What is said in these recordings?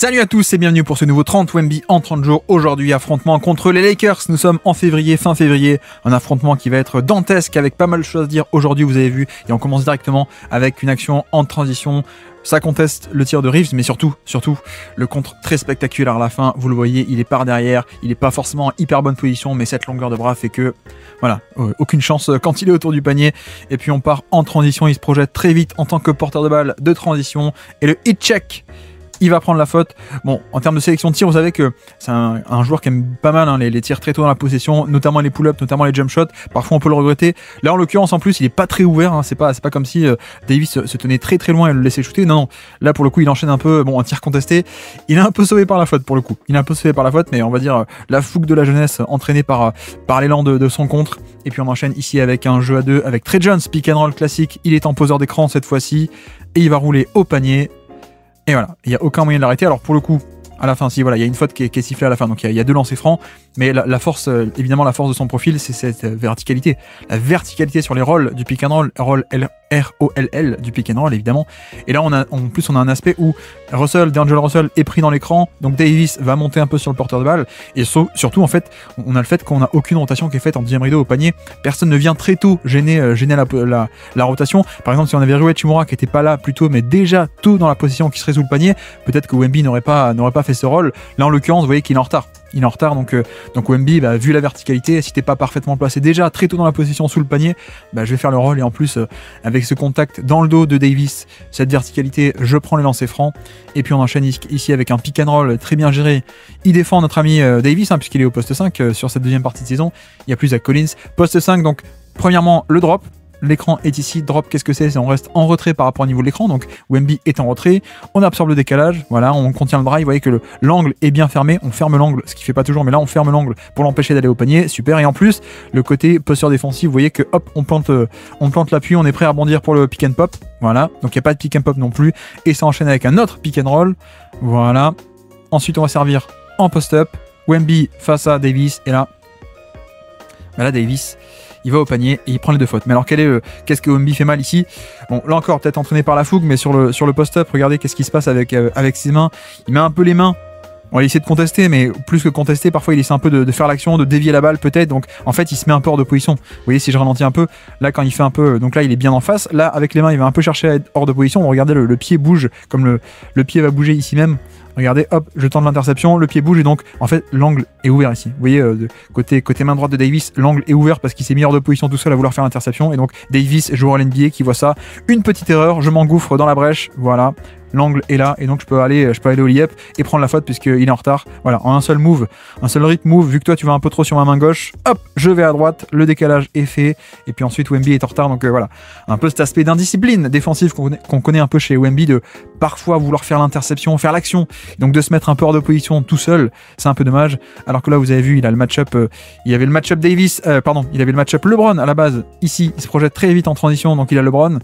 Salut à tous et bienvenue pour ce nouveau 30 Wemby en 30 jours. Aujourd'hui, affrontement contre les Lakers. Nous sommes en février, fin février. Un affrontement qui va être dantesque avec pas mal de choses à dire aujourd'hui, vous avez vu. Et on commence directement avec une action en transition. Ça conteste le tir de Reeves, mais surtout, le contre très spectaculaire à la fin. Vous le voyez, il est par derrière. Il n'est pas forcément en hyper bonne position, mais cette longueur de bras fait que, voilà, aucune chance quand il est autour du panier. Et puis on part en transition. Il se projette très vite en tant que porteur de balle de transition. Et le hit check, il va prendre la faute. Bon, en termes de sélection de tir, vous savez que c'est un joueur qui aime pas mal les tirs très tôt dans la possession, notamment les pull-ups, notamment les jump shots. Parfois, on peut le regretter. Là, en l'occurrence, en plus, il est pas très ouvert. Hein. C'est pas comme si Davis se tenait très loin et le laissait shooter. Non. Là, pour le coup, il enchaîne un peu. Bon, un tir contesté. Il est un peu sauvé par la faute, pour le coup. Mais on va dire la fougue de la jeunesse entraînée par l'élan de son contre. Et puis, on enchaîne ici avec un jeu à deux avec Trey Jones, pick and roll classique. Il est en poseur d'écran cette fois-ci et il va rouler au panier. Et voilà, il n'y a aucun moyen de l'arrêter. Alors pour le coup, à la fin, si voilà, il y a une faute qui est sifflée à la fin, donc il y a deux lancers francs, mais la force, évidemment, la force de son profil, c'est cette verticalité. La verticalité sur les rolls du pick and roll, R-O-L-L du pick and roll, évidemment. Et là, en plus, on a un aspect où D'Angelo Russell est pris dans l'écran, donc Davis va monter un peu sur le porteur de balle, et surtout, en fait, on a le fait qu'on n'a aucune rotation qui est faite en deuxième rideau au panier. Personne ne vient très tôt gêner la rotation. Par exemple, si on avait Rui Hachimura qui n'était pas là plus tôt, mais déjà tôt dans la position qui serait sous le panier, peut-être que Wemby n'aurait pas fait ce rôle. Là, en l'occurrence, vous voyez qu'il est en retard. Donc Wemby, vu la verticalité, si t'es pas parfaitement placé déjà très tôt dans la position sous le panier, je vais faire le rôle. Et en plus, avec ce contact dans le dos de Davis, cette verticalité, je prends les lancers francs. Et puis on enchaîne ici avec un pick and roll très bien géré. Il défend notre ami Davis, puisqu'il est au poste 5 sur cette deuxième partie de saison. Il y a plus à Collins. Poste 5, donc premièrement le drop. L'écran est ici, drop, qu'est-ce que c'est? On reste en retrait par rapport au niveau de l'écran, donc Wemby est en retrait, on absorbe le décalage, voilà, on contient le drive, vous voyez que l'angle est bien fermé, on ferme l'angle, ce qui fait pas toujours, mais là on ferme l'angle pour l'empêcher d'aller au panier, super, et en plus, le côté posture défensif, vous voyez que hop, on plante l'appui, on est prêt à rebondir pour le pick and pop, voilà, donc il n'y a pas de pick and pop non plus, et ça enchaîne avec un autre pick and roll, voilà, ensuite on va servir en post-up, Wemby face à Davis, et là Davis, il va au panier et il prend les deux fautes. Mais alors qu'est-ce que Wemby fait mal ici? Bon, là encore, peut-être entraîné par la fougue, mais sur le post-up, regardez qu'est-ce qui se passe avec ses mains. Il met un peu les mains. On va essayer de contester, mais plus que contester, parfois il essaie un peu de faire l'action, de dévier la balle peut-être. Donc en fait, il se met un peu hors de position. Vous voyez, si je ralentis un peu, là quand il fait un peu, donc là il est bien en face. Là avec les mains, il va un peu chercher à être hors de position. Regardez, le pied bouge, comme le pied va bouger ici même. Regardez, hop, je tente l'interception, le pied bouge et donc en fait l'angle est ouvert ici. Vous voyez, côté main droite de Davis, l'angle est ouvert parce qu'il s'est mis hors de position tout seul à vouloir faire l'interception. Et donc Davis, joueur à l'NBA qui voit ça, une petite erreur, je m'engouffre dans la brèche, voilà. L'angle est là et donc je peux aller au layup et prendre la faute puisqu'il est en retard. Voilà, en un seul rythme move, vu que toi tu vas un peu trop sur ma main gauche, hop, je vais à droite, le décalage est fait et puis ensuite Wemby est en retard. Donc voilà, un peu cet aspect d'indiscipline défensive qu'on connaît un peu chez Wemby, de parfois vouloir faire l'interception, faire l'action, donc de se mettre un peu hors de position tout seul, c'est un peu dommage. Alors que là vous avez vu, il a le match-up, il avait le match-up il avait le match-up LeBron à la base. Ici, il se projette très vite en transition, donc il a LeBron.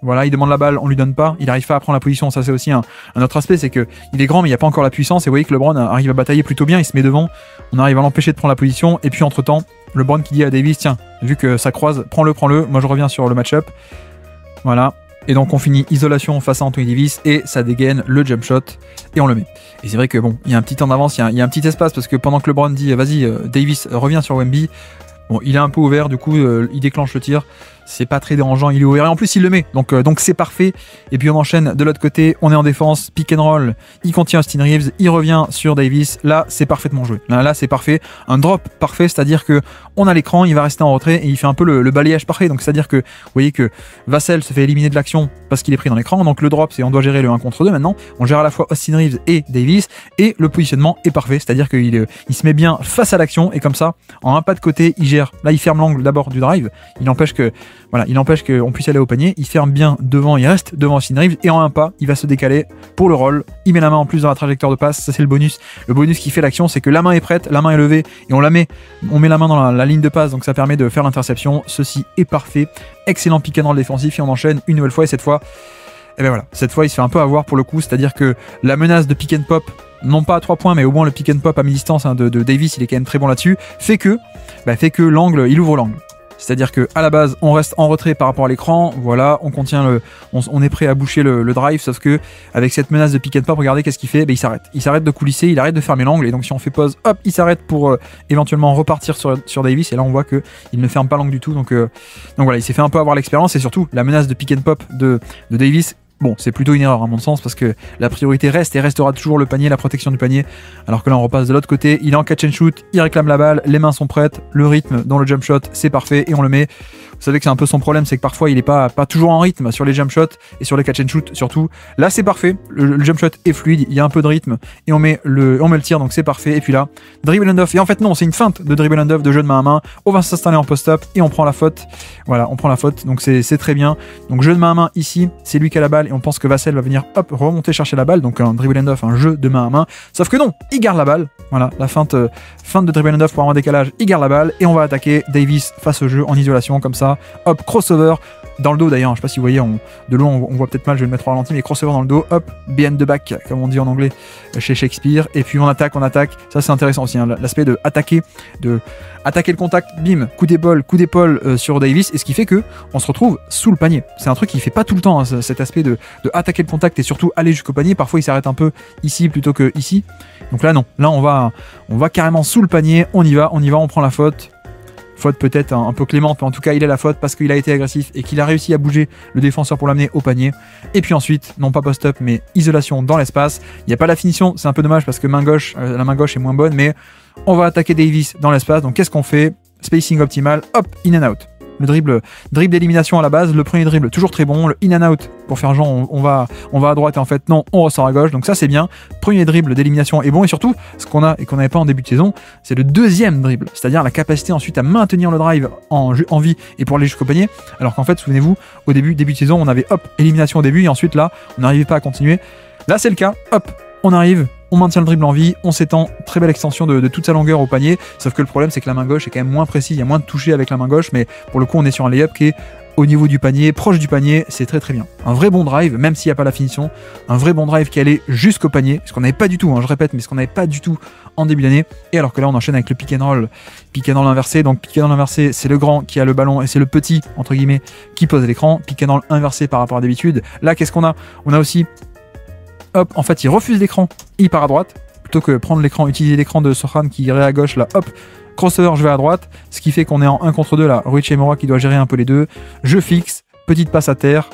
Voilà, il demande la balle, on lui donne pas, il arrive pas à prendre la position, ça c'est aussi un autre aspect, c'est que il est grand mais il n'y a pas encore la puissance, et vous voyez que LeBron arrive à batailler plutôt bien, il se met devant, on arrive à l'empêcher de prendre la position, et puis entre temps, LeBron qui dit à Davis, tiens, vu que ça croise, prends-le, moi je reviens sur le match-up, voilà, et donc on finit isolation face à Anthony Davis, et ça dégaine le jump shot, et on le met. Et c'est vrai que bon, il y a un petit temps d'avance, il y a un petit espace, parce que pendant que LeBron dit, vas-y, Davis, reviens sur Wemby, bon, il est un peu ouvert, du coup, il déclenche le tir. C'est pas très dérangeant, il est ouvert et en plus il le met, donc c'est parfait. Et puis on enchaîne de l'autre côté, on est en défense, pick and roll, il contient Austin Reeves, il revient sur Davis, là c'est parfaitement joué, là c'est parfait, un drop parfait, c'est-à-dire que on a l'écran, il va rester en retrait et il fait un peu le balayage parfait, donc c'est-à-dire que vous voyez que Vassell se fait éliminer de l'action parce qu'il est pris dans l'écran, donc le drop c'est on doit gérer le 1 contre 2 maintenant, on gère à la fois Austin Reeves et Davis et le positionnement est parfait, c'est-à-dire qu'il se met bien face à l'action et comme ça, en un pas de côté, il gère, là il ferme l'angle d'abord du drive, il empêche qu'on puisse aller au panier, il ferme bien devant, il reste devant Austin Reeves et en un pas, il va se décaler pour le roll, il met la main en plus dans la trajectoire de passe, ça c'est le bonus. Le bonus qui fait l'action, c'est que la main est prête, la main est levée et on met la main dans la ligne de passe, donc ça permet de faire l'interception, ceci est parfait, excellent pick and roll défensif et on enchaîne une nouvelle fois et cette fois, cette fois il se fait un peu avoir pour le coup, c'est-à-dire que la menace de pick and pop, non pas à 3 points mais au moins le pick and pop à mi-distance de Davis, il est quand même très bon là-dessus, fait que l'angle, il ouvre l'angle. C'est-à-dire que à la base, on reste en retrait par rapport à l'écran, voilà, on contient on est prêt à boucher le drive, sauf que avec cette menace de pick and pop, regardez qu'est-ce qu'il fait, il s'arrête. Il s'arrête de coulisser, il arrête de fermer l'angle, et donc si on fait pause, hop, il s'arrête pour éventuellement repartir sur Davis, et là on voit que il ne ferme pas l'angle du tout, donc voilà, il s'est fait un peu avoir l'expérience, et surtout la menace de pick and pop de Davis. Bon, c'est plutôt une erreur à mon sens parce que la priorité reste et restera toujours le panier, la protection du panier. Alors que là, on repasse de l'autre côté. Il est en catch and shoot, il réclame la balle, les mains sont prêtes, le rythme dans le jump shot, c'est parfait et on le met. Vous savez que c'est un peu son problème, c'est que parfois il est pas toujours en rythme sur les jump shots et sur les catch and shoot surtout. Là, c'est parfait. Le jump shot est fluide, il y a un peu de rythme et on met le tir, donc c'est parfait. Et puis là, dribble and off. Et en fait, non, c'est une feinte de dribble and off, de jeu de main à main. On va s'installer en post-up et on prend la faute. Voilà, on prend la faute. Donc c'est très bien. Donc jeu de main à main ici, c'est lui qui a la balle et on pense que Vassell va venir hop remonter chercher la balle. Donc un dribble and off, un jeu de main à main. Sauf que non, il garde la balle. Voilà, la feinte de dribble and off pour avoir un décalage. Il garde la balle et on va attaquer Davis face au jeu en isolation comme ça. Hop, crossover dans le dos d'ailleurs. Je sais pas si vous voyez, de loin on voit peut-être mal, je vais le mettre au ralenti, mais crossover dans le dos. Hop, behind the back comme on dit en anglais chez Shakespeare. Et puis on attaque. Ça c'est intéressant aussi, hein, l'aspect de attaquer le contact, bim, coup d'épaule sur Davis, et ce qui fait que on se retrouve sous le panier. C'est un truc qui fait pas tout le temps, hein, cet aspect de attaquer le contact et surtout aller jusqu'au panier. Parfois il s'arrête un peu ici plutôt que ici. Donc là non, là on va carrément sous le panier, on y va, on prend la faute. Faute peut-être un peu clémente, mais en tout cas il a la faute parce qu'il a été agressif et qu'il a réussi à bouger le défenseur pour l'amener au panier. Et puis ensuite, non pas post-up mais isolation dans l'espace. Il n'y a pas la finition, c'est un peu dommage parce que la main gauche est moins bonne, mais on va attaquer Davis dans l'espace. Donc qu'est-ce qu'on fait? Spacing optimal, hop, in and out. Le dribble d'élimination à la base, le premier dribble toujours très bon, le in and out pour faire genre on va à droite et en fait non, on ressort à gauche, donc ça c'est bien. Premier dribble d'élimination est bon, et surtout ce qu'on a et qu'on n'avait pas en début de saison, c'est le deuxième dribble, c'est-à-dire la capacité ensuite à maintenir le drive en vie et pour aller jusqu'au panier, alors qu'en fait souvenez-vous, au début de saison on avait hop, élimination au début et ensuite là on n'arrivait pas à continuer. Là c'est le cas, hop, on arrive, on maintient le dribble en vie, on s'étend, très belle extension de toute sa longueur au panier, sauf que le problème c'est que la main gauche est quand même moins précise, il y a moins de toucher avec la main gauche, mais pour le coup on est sur un layup qui est au niveau du panier, proche du panier, c'est très très bien. Un vrai bon drive, même s'il n'y a pas la finition, un vrai bon drive qui allait jusqu'au panier, ce qu'on n'avait pas du tout, hein, je répète, mais ce qu'on n'avait pas du tout en début d'année, et alors que là on enchaîne avec le pick and roll inversé, donc pick and roll inversé, c'est le grand qui a le ballon, et c'est le petit, entre guillemets, qui pose l'écran, pick and roll inversé par rapport à d'habitude. Là qu'est-ce qu'on a? On a aussi, hop, en fait il refuse l'écran, il part à droite, plutôt que prendre l'écran, utiliser l'écran de Sochan qui irait à gauche, là, hop, crossover, je vais à droite, ce qui fait qu'on est en 1 contre 2 là, Rui Hachimura qui doit gérer un peu les deux, je fixe, petite passe à terre,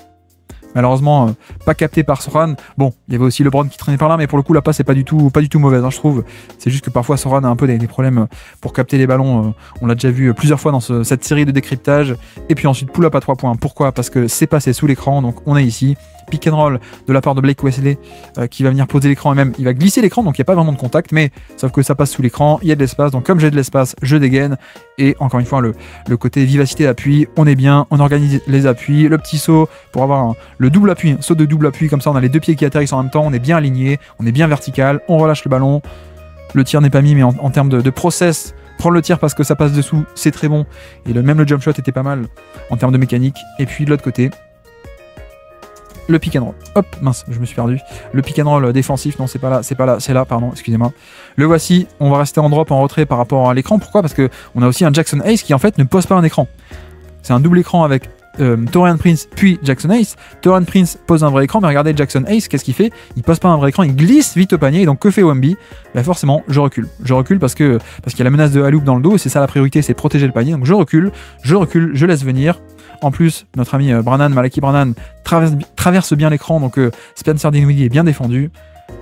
malheureusement pas capté par Sochan. Bon, il y avait aussi LeBron qui traînait par là, mais pour le coup la passe est pas du tout mauvaise, hein, je trouve. C'est juste que parfois Sochan a un peu des problèmes pour capter les ballons, on l'a déjà vu plusieurs fois dans cette série de décryptage. Et puis ensuite pull-up à 3 points, pourquoi? Parce que c'est passé sous l'écran, donc on est ici. Pick and roll de la part de Blake Wesley qui va venir poser l'écran et même il va glisser l'écran, donc il n'y a pas vraiment de contact, mais sauf que ça passe sous l'écran, il y a de l'espace, donc comme j'ai de l'espace, je dégaine. Et encore une fois, le côté vivacité d'appui, on est bien, on organise les appuis, le petit saut pour avoir le double appui, saut de double appui, comme ça on a les deux pieds qui atterrissent en même temps, on est bien aligné, on est bien vertical, on relâche le ballon. Le tir n'est pas mis, mais en termes de process, prendre le tir parce que ça passe dessous, c'est très bon. Et même le jump shot était pas mal en termes de mécanique. Et puis de l'autre côté, le pick and roll. Hop, mince, je me suis perdu. Le pick and roll défensif, non, c'est pas là, c'est là, pardon, excusez-moi. Le voici, on va rester en drop, en retrait par rapport à l'écran. Pourquoi? Parce que on a aussi un Jackson Hayes qui en fait ne pose pas un écran. C'est un double écran avec Taurean Prince puis Jackson Hayes. Taurean Prince pose un vrai écran, mais regardez Jackson Hayes, qu'est-ce qu'il fait? Il pose pas un vrai écran, il glisse vite au panier, et donc que fait Wemby? Bah forcément, je recule. Je recule parce qu'il y a la menace de Haloop dans le dos, et c'est ça la priorité, c'est protéger le panier. Donc je recule, je laisse venir. En plus, notre ami Malaki Brannan traverse bien l'écran, donc Spencer Dinwiddie est bien défendu.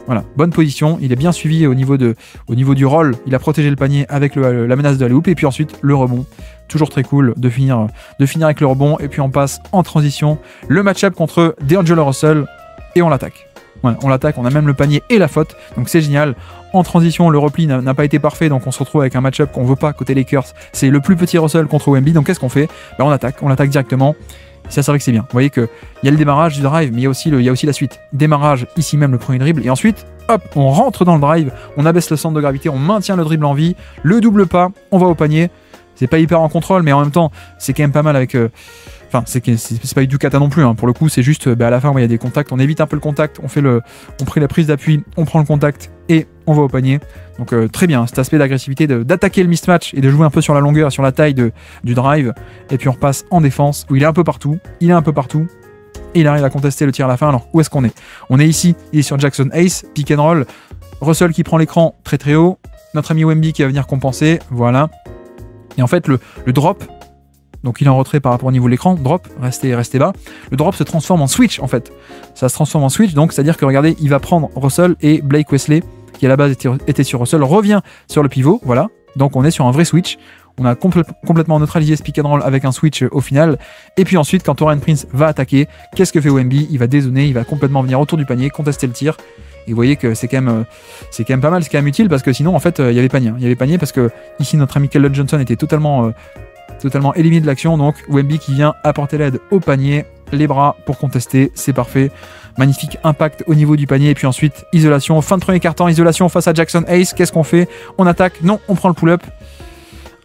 Voilà, bonne position, il est bien suivi au niveau du roll, il a protégé le panier avec la menace de la loupe, et puis ensuite le rebond. Toujours très cool de finir avec le rebond, et puis on passe en transition le match-up contre D'Angelo Russell, et on l'attaque. Voilà, on l'attaque, on a même le panier et la faute, donc c'est génial. En transition, le repli n'a pas été parfait, donc on se retrouve avec un match-up qu'on veut pas côté Lakers. C'est le plus petit Russell contre Wemby, donc qu'est-ce qu'on fait? On attaque directement. Ça, c'est vrai que c'est bien. Vous voyez qu'il y a le démarrage du drive, mais il y a aussi la suite. Démarrage, ici même le premier dribble, et ensuite, hop, on rentre dans le drive, on abaisse le centre de gravité, on maintient le dribble en vie, le double pas, on va au panier. C'est pas hyper en contrôle, mais en même temps, c'est quand même pas mal avec... Enfin, c'est pas du kata non plus, hein. Pour le coup, c'est juste à la fin, il y a des contacts, on évite un peu le contact, on prie la prise d'appui, on prend le contact et on va au panier. Donc très bien, cet aspect d'agressivité, d'attaquer le mismatch et de jouer un peu sur la longueur, sur la taille du drive. Et puis on repasse en défense où il est un peu partout. Il est un peu partout. Et il arrive à contester le tir à la fin. Alors où est-ce qu'on est? On est ici, il est sur Jackson Ace, pick and roll. Russell qui prend l'écran très très haut. Notre ami Wemby qui va venir compenser. Voilà. Et en fait, le drop, donc il est en retrait par rapport au niveau de l'écran, drop, restez bas. Le drop se transforme en switch en fait. Ça se transforme en switch, donc c'est-à-dire que regardez, il va prendre Russell et Blake Wesley, qui à la base était sur Russell, revient sur le pivot, voilà. Donc on est sur un vrai switch. On a complètement neutralisé ce pick and roll avec un switch au final. Et puis ensuite, quand Taurean Prince va attaquer, qu'est-ce que fait Wemby? Il va dézoner, il va complètement venir autour du panier, contester le tir. Et vous voyez que c'est quand même pas mal, c'est quand même utile parce que sinon en fait il y avait panier. Il y avait panier parce que ici notre ami Keldon Johnson était totalement éliminé de l'action. Donc Wemby qui vient apporter l'aide au panier, les bras pour contester, c'est parfait. Magnifique impact au niveau du panier. Et puis ensuite, isolation, fin de premier quart-temps, isolation face à Jackson Ace. Qu'est-ce qu'on fait? On attaque? Non, on prend le pull-up.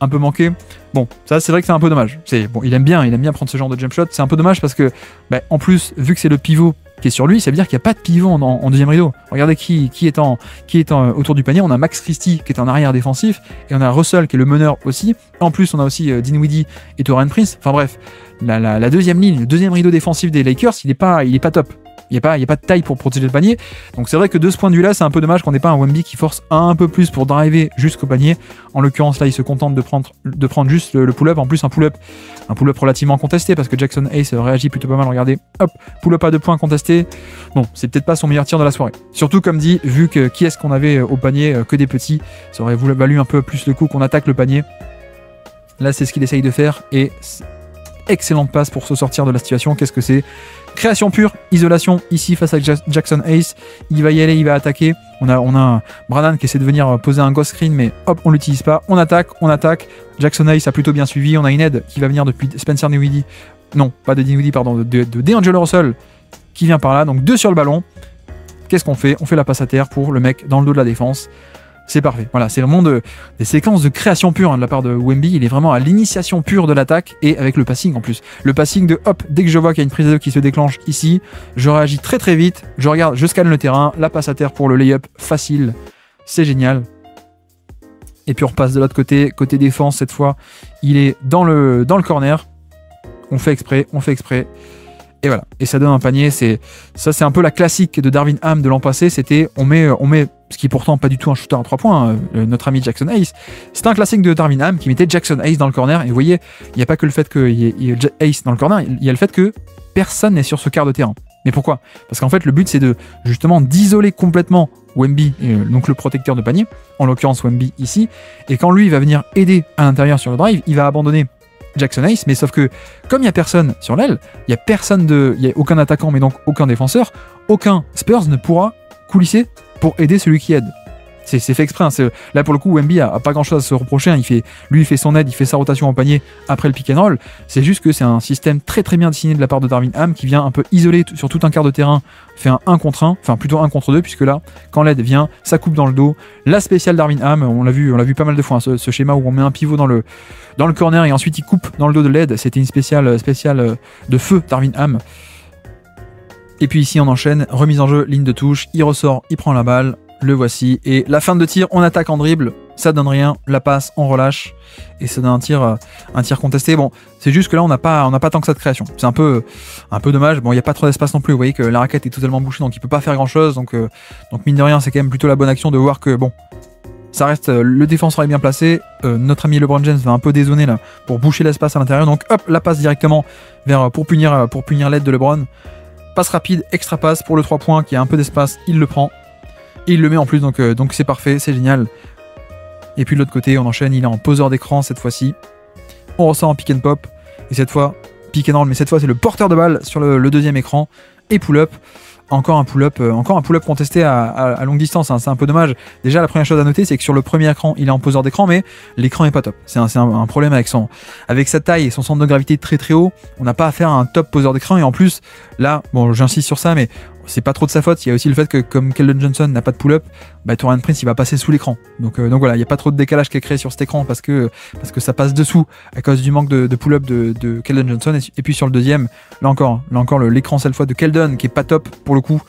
Un peu manqué. Bon, ça c'est vrai que c'est un peu dommage. Bon, il aime bien prendre ce genre de jump shot. C'est un peu dommage parce que, en plus, vu que c'est le pivot qui est sur lui, ça veut dire qu'il n'y a pas de pivot en deuxième rideau. Regardez qui est autour du panier. On a Max Christie qui est en arrière défensif et on a Russell qui est le meneur aussi. En plus, on a aussi Dinwiddie et Taurean Prince. Enfin bref, la deuxième ligne, le deuxième rideau défensif des Lakers, il est pas top. Il n'y a pas de taille pour protéger le panier. Donc c'est vrai que de ce point de vue-là, c'est un peu dommage qu'on n'ait pas un Wemby qui force un peu plus pour driver jusqu'au panier. En l'occurrence, là, il se contente de prendre juste le pull-up. En plus, un pull-up relativement contesté parce que Jackson Ace réagit plutôt pas mal. Regardez, hop, pull-up à 2 points contesté. Bon, c'est peut-être pas son meilleur tir de la soirée. Surtout, comme dit, vu que qui est-ce qu'on avait au panier, que des petits, ça aurait valu un peu plus le coup qu'on attaque le panier. Là, c'est ce qu'il essaye de faire et excellente passe pour se sortir de la situation. Qu'est-ce que c'est? Création pure, isolation ici face à Jackson Ace. Il va y aller, il va attaquer. On a Brannan qui essaie de venir poser un ghost screen, mais hop, on l'utilise pas. On attaque. Jackson Ace a plutôt bien suivi. On a une aide qui va venir depuis Spencer Dinwiddie. Non, pas de Dinwiddie, pardon, de D'Angelo Russell qui vient par là. Donc 2 sur le ballon. Qu'est-ce qu'on fait? On fait la passe à terre pour le mec dans le dos de la défense. C'est parfait. Voilà, c'est vraiment des séquences de création pure de la part de Wemby. Il est vraiment à l'initiation pure de l'attaque et avec le passing en plus. Le passing de hop, dès que je vois qu'il y a une prise à 2 qui se déclenche ici, je réagis très très vite. Je regarde, je scanne le terrain, la passe à terre pour le layup facile. C'est génial. Et puis on repasse de l'autre côté défense cette fois. Il est dans le corner. On fait exprès. Et voilà. Et ça donne un panier. C'est un peu la classique de Darvin Ham de l'an passé. C'était on met ce qui est pourtant pas du tout un shooter à 3 points, notre ami Jackson Ace. C'est un classique de Darvin Ham qui mettait Jackson Ace dans le corner. Et vous voyez, il n'y a pas que le fait qu'il y ait Ace dans le corner, il y a le fait que personne n'est sur ce quart de terrain. Mais pourquoi? Parce qu'en fait, le but, c'est justement d'isoler complètement Wemby, donc le protecteur de panier, en l'occurrence Wemby ici. Et quand lui, il va venir aider à l'intérieur sur le drive, il va abandonner Jackson Ace, mais sauf que comme il n'y a personne sur l'aile, il n'y a aucun attaquant, mais donc aucun défenseur, aucun Spurs ne pourra coulisser pour aider celui qui aide. C'est fait exprès. Là, pour le coup, Wemby a pas grand-chose à se reprocher. Il fait son aide, il fait sa rotation en panier après le pick and roll. C'est juste que c'est un système très très bien dessiné de la part de Darvin Ham qui vient un peu isoler sur tout un quart de terrain, fait un 1 contre 1, enfin plutôt 1 contre 2, puisque là, quand l'aide vient, ça coupe dans le dos. La spéciale Darvin Ham, on l'a vu pas mal de fois, hein, ce schéma où on met un pivot dans le corner et ensuite il coupe dans le dos de l'aide. C'était une spéciale de feu Darvin Ham. Et puis ici, on enchaîne, remise en jeu, ligne de touche, il ressort, il prend la balle. Le voici, et la fin de tir, on attaque en dribble, ça donne rien, la passe, on relâche, et ça donne un tir contesté. Bon, c'est juste que là, on n'a pas tant que ça de création. C'est un peu dommage. Bon, il n'y a pas trop d'espace non plus. Vous voyez que la raquette est totalement bouchée, donc il peut pas faire grand chose. Donc mine de rien, c'est quand même plutôt la bonne action de voir que, bon, ça reste, le défenseur est bien placé. Notre ami LeBron James va un peu dézoner là, pour boucher l'espace à l'intérieur. Donc hop, la passe directement pour punir l'aide de LeBron. Passe rapide, extra passe pour le 3 points, qui a un peu d'espace, il le prend. Et il le met en plus, donc c'est parfait, c'est génial. Et puis de l'autre côté, on enchaîne, il est en poseur d'écran cette fois-ci. On ressort en pick and pop. Et cette fois, pick and roll, mais cette fois c'est le porteur de balle sur le deuxième écran. Et pull-up. Encore un pull-up contesté à longue distance, hein. C'est un peu dommage. Déjà, la première chose à noter, c'est que sur le premier écran, il est en poseur d'écran, mais l'écran est pas top. C'est un problème avec sa taille et son centre de gravité très très haut. On n'a pas affaire à un top poseur d'écran. Et en plus, là, bon, j'insiste sur ça, mais c'est pas trop de sa faute. Il y a aussi le fait que comme Keldon Johnson n'a pas de pull-up, Taurean Prince il va passer sous l'écran. Donc voilà, il n'y a pas trop de décalage qui est créé sur cet écran parce que ça passe dessous à cause du manque de pull-up de Keldon Johnson. Et puis sur le deuxième, là encore l'écran cette fois de Keldon qui est pas top pour le coup.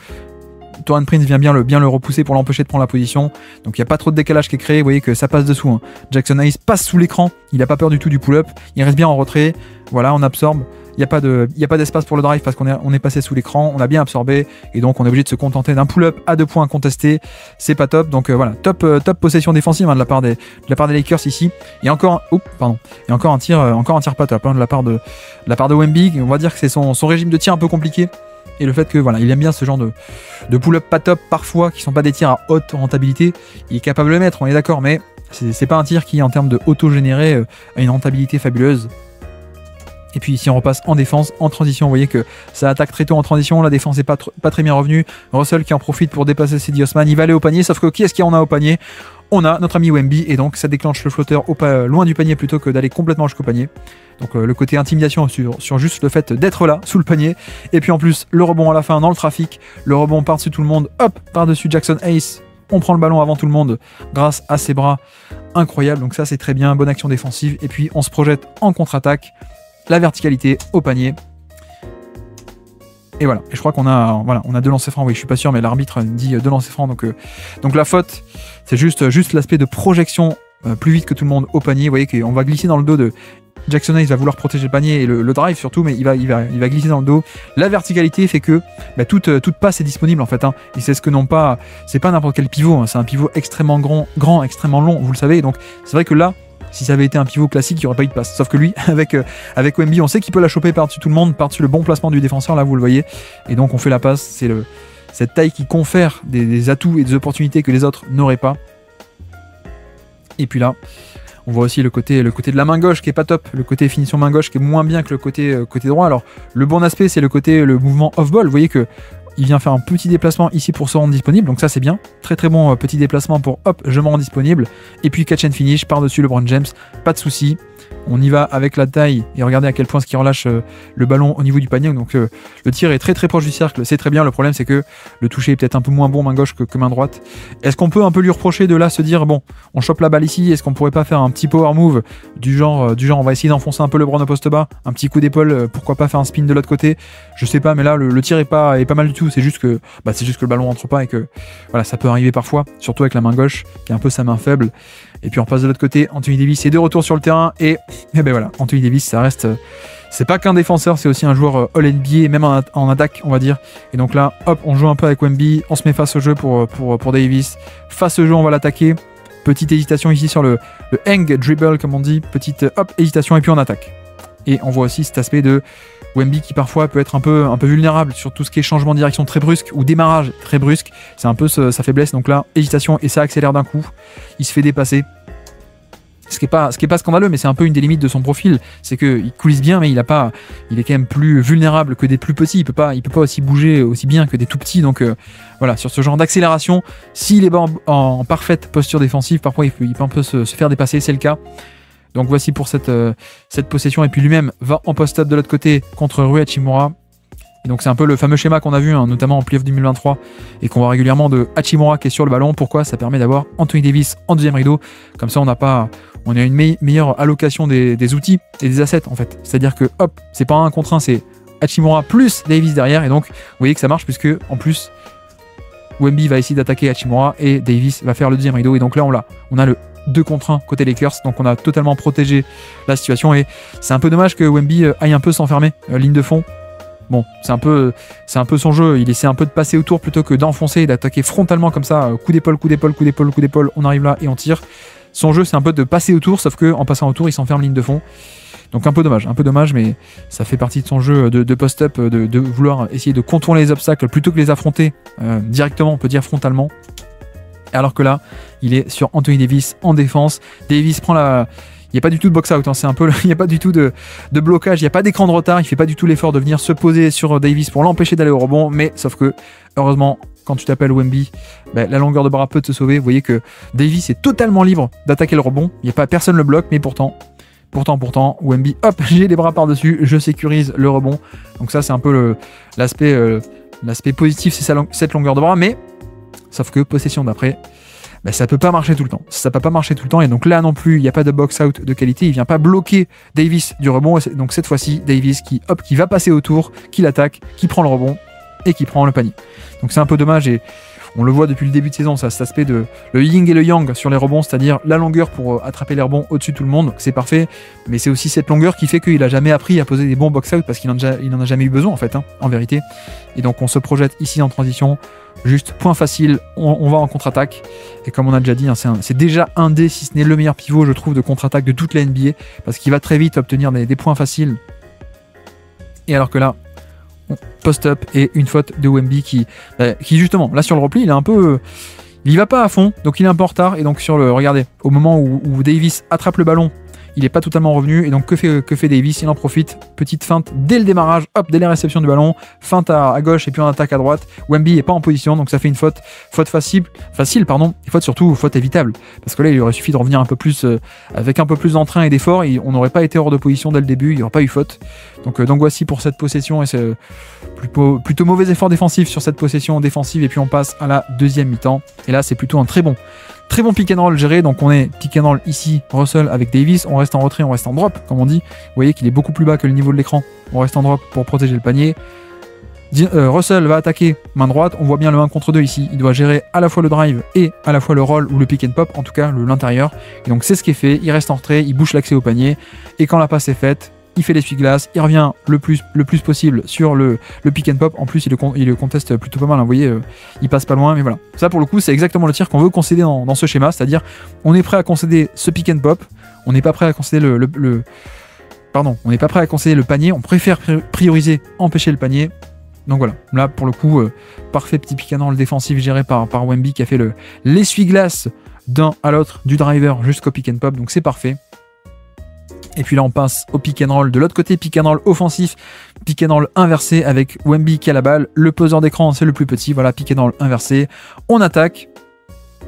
Taurean Prince vient bien le repousser pour l'empêcher de prendre la position. Donc il n'y a pas trop de décalage qui est créé. Vous voyez que ça passe dessous. Hein. Jackson Ace passe sous l'écran. Il n'a pas peur du tout du pull-up. Il reste bien en retrait. Voilà, on absorbe. Il n'y a pas d'espace pour le drive parce qu'on est passé sous l'écran. On a bien absorbé. Et donc on est obligé de se contenter d'un pull-up à 2 points contesté. C'est pas top. Donc voilà, top possession défensive hein, de la part des Lakers ici. Et encore un tir pas top hein, de la part de Wemby. On va dire que c'est son régime de tir un peu compliqué. Et le fait que voilà, il aime bien ce genre de pull-up pas top parfois, qui sont pas des tirs à haute rentabilité. Il est capable de le mettre, on est d'accord, mais c'est pas un tir qui, en termes de auto-généré, a une rentabilité fabuleuse. Et puis si on repasse en défense, en transition, vous voyez que ça attaque très tôt en transition, la défense n'est pas très bien revenue. Russell qui en profite pour dépasser Cedi Osman, il va aller au panier, sauf que qui est-ce qu'il y en a au panier? On a notre ami Wemby, et donc ça déclenche le flotteur loin du panier plutôt que d'aller complètement jusqu'au panier. Donc le côté intimidation sur juste le fait d'être là, sous le panier. Et puis en plus, le rebond à la fin dans le trafic, le rebond par-dessus tout le monde, hop, par-dessus Jackson Ace. On prend le ballon avant tout le monde grâce à ses bras incroyables. Donc ça c'est très bien, bonne action défensive. Et puis on se projette en contre-attaque. La verticalité au panier. Et voilà. Et je crois qu'on a 2 lancers francs. Oui, je suis pas sûr, mais l'arbitre dit 2 lancers francs. Donc la faute, c'est juste l'aspect de projection plus vite que tout le monde au panier. Vous voyez qu'on va glisser dans le dos de Jackson Hayes, va vouloir protéger le panier et le drive surtout, mais il va glisser dans le dos. La verticalité fait que toute passe est disponible en fait. Hein. Et c'est ce que n'ont pas. C'est pas n'importe quel pivot. Hein. C'est un pivot extrêmement grand, extrêmement long. Vous le savez. Donc c'est vrai que là. Si ça avait été un pivot classique, il n'y aurait pas eu de passe. Sauf que lui, avec Wemby, on sait qu'il peut la choper par-dessus tout le monde, par-dessus le bon placement du défenseur, là vous le voyez. Et donc on fait la passe, c'est cette taille qui confère des atouts et des opportunités que les autres n'auraient pas. Et puis là, on voit aussi le côté de la main gauche qui est pas top, le côté finition main gauche qui est moins bien que le côté droit. Alors le bon aspect, c'est le mouvement off-ball. Vous voyez que il vient faire un petit déplacement ici pour se rendre disponible, donc ça c'est bien. Très très bon petit déplacement pour hop, je me rends disponible. Et puis catch and finish par-dessus LeBron James, pas de souci. On y va avec la taille et regardez à quel point ce qui relâche le ballon au niveau du panier. Donc le tir est très très proche du cercle, c'est très bien. Le problème c'est que le toucher est peut-être un peu moins bon main gauche que main droite. Est-ce qu'on peut un peu lui reprocher de là se dire bon, on chope la balle ici, est-ce qu'on pourrait pas faire un petit power move du genre on va essayer d'enfoncer un peu LeBron au poste bas, un petit coup d'épaule, pourquoi pas faire un spin de l'autre côté, je sais pas, mais là le tir est pas mal du tout. C'est juste que le ballon rentre pas et que voilà, ça peut arriver parfois, surtout avec la main gauche qui est un peu sa main faible. Et puis on passe de l'autre côté, Anthony Davis est de retour sur le terrain et ben voilà, Anthony Davis ça reste, c'est pas qu'un défenseur, c'est aussi un joueur All-NBA, même en attaque on va dire. Et donc là, hop, on joue un peu avec Wemby, on se met face au jeu pour Davis. Face au jeu, on va l'attaquer. Petite hésitation ici sur le hang dribble comme on dit, petite hop hésitation et puis on attaque. Et on voit aussi cet aspect de Wemby qui parfois peut être un peu vulnérable sur tout ce qui est changement de direction très brusque ou démarrage très brusque. C'est un peu sa faiblesse. Donc là, hésitation et ça accélère d'un coup. Il se fait dépasser. Ce qui est pas scandaleux, mais c'est un peu une des limites de son profil. C'est qu'il coulisse bien, mais il est quand même plus vulnérable que des plus petits. Il peut pas aussi bouger aussi bien que des tout petits. Donc voilà, sur ce genre d'accélération, s'il est en parfaite posture défensive, parfois il peut un peu se faire dépasser. C'est le cas. Donc voici pour cette possession. Et puis lui-même va en post-up de l'autre côté contre Rui Hachimura. Et donc c'est un peu le fameux schéma qu'on a vu, hein, notamment en playoff 2023, et qu'on voit régulièrement de Hachimura qui est sur le ballon. Pourquoi? Ça permet d'avoir Anthony Davis en deuxième rideau. Comme ça on a une meilleure allocation des outils et des assets en fait. C'est-à-dire que hop, c'est pas un contre un, c'est Hachimura plus Davis derrière. Et donc vous voyez que ça marche puisque en plus Wemby va essayer d'attaquer Hachimura et Davis va faire le deuxième rideau. Et donc là on a le 2 contre 1 côté Lakers, donc on a totalement protégé la situation et c'est un peu dommage que Wemby aille un peu s'enfermer ligne de fond. Bon, c'est un peu son jeu, il essaie un peu de passer autour plutôt que d'enfoncer et d'attaquer frontalement comme ça, coup d'épaule, on arrive là et on tire. Son jeu c'est un peu de passer autour, sauf que en passant autour il s'enferme ligne de fond. Donc un peu dommage, mais ça fait partie de son jeu de post-up, de vouloir essayer de contourner les obstacles plutôt que les affronter directement, on peut dire frontalement. Alors que là, il est sur Anthony Davis en défense. Davis prend il n'y a pas du tout de box-out, hein. Il n'y a pas du tout de blocage, il n'y a pas d'écran de retard, il ne fait pas du tout l'effort de venir se poser sur Davis pour l'empêcher d'aller au rebond, mais sauf que, heureusement, quand tu t'appelles Wemby, la longueur de bras peut te sauver. Vous voyez que Davis est totalement libre d'attaquer le rebond, personne ne le bloque, mais pourtant, Wemby, hop, j'ai les bras par-dessus, je sécurise le rebond. Donc ça, c'est un peu l'aspect positif, c'est cette longueur de bras, mais sauf que possession d'après, ça peut pas marcher tout le temps. Ça peut pas marcher tout le temps. Et donc là non plus, il n'y a pas de box-out de qualité. Il vient pas bloquer Davis du rebond. Et donc cette fois-ci, Davis qui va passer autour, qui l'attaque, qui prend le rebond. et qui prend le panier. Donc c'est un peu dommage et on le voit depuis le début de saison, ça, cet aspect de le yin et le yang sur les rebonds, c'est-à-dire la longueur pour attraper les rebonds au-dessus de tout le monde, donc c'est parfait, mais c'est aussi cette longueur qui fait qu'il a jamais appris à poser des bons box-out parce qu'il n'en a jamais eu besoin en fait, hein, en vérité. Et donc on se projette ici en transition, juste point facile, on va en contre-attaque, et comme on a déjà dit, hein, c'est déjà un des, si ce n'est le meilleur pivot je trouve de contre-attaque de toute la NBA, parce qu'il va très vite obtenir des points faciles, et alors que là, post-up et une faute de Wemby qui justement, là sur le repli, il est un peu... il y va pas à fond, donc il est un peu en retard, et donc sur le... Regardez, au moment où Davis attrape le ballon, il n'est pas totalement revenu, et donc que fait Davis? Il en profite, petite feinte dès le démarrage, hop, dès la réception du ballon, feinte à gauche et puis on attaque à droite. Wemby n'est pas en position, donc ça fait une faute facile, et faute évitable, parce que là il aurait suffi de revenir un peu plus, avec un peu plus d'entrain et d'effort, et on n'aurait pas été hors de position dès le début, il n'y aurait pas eu faute. Donc voici pour cette possession, et c'est plutôt mauvais effort défensif sur cette possession défensive, et puis on passe à la deuxième mi-temps, et là c'est plutôt un très bon pick and roll géré, donc on est pick and roll ici, Russell avec Davis, on reste en retrait, on reste en drop, comme on dit. Vous voyez qu'il est beaucoup plus bas que le niveau de l'écran, on reste en drop pour protéger le panier. Russell va attaquer main droite, on voit bien le 1 contre 2 ici, il doit gérer à la fois le drive et à la fois le roll ou le pick and pop, en tout cas l'intérieur. Et donc c'est ce qui est fait, il reste en retrait, il bouche l'accès au panier, et quand la passe est faite, il fait l'essuie-glace, il revient le plus possible sur le pick and pop. En plus, il le conteste plutôt pas mal, hein. Vous voyez, il passe pas loin, mais voilà. Ça, pour le coup, c'est exactement le tir qu'on veut concéder dans ce schéma, c'est-à-dire on est prêt à concéder ce pick and pop, on n'est pas prêt à concéder on n'est pas prêt à concéder le panier, on préfère prioriser empêcher le panier. Donc voilà, là pour le coup, parfait petit pick and roll défensif géré par Wemby qui a fait l'essuie-glace d'un à l'autre, du driver jusqu'au pick and pop, donc c'est parfait. Et puis là on passe au pick and roll de l'autre côté, pick and roll offensif, pick and roll inversé avec Wemby qui a la balle, le poseur d'écran c'est le plus petit, voilà, pick and roll inversé, on attaque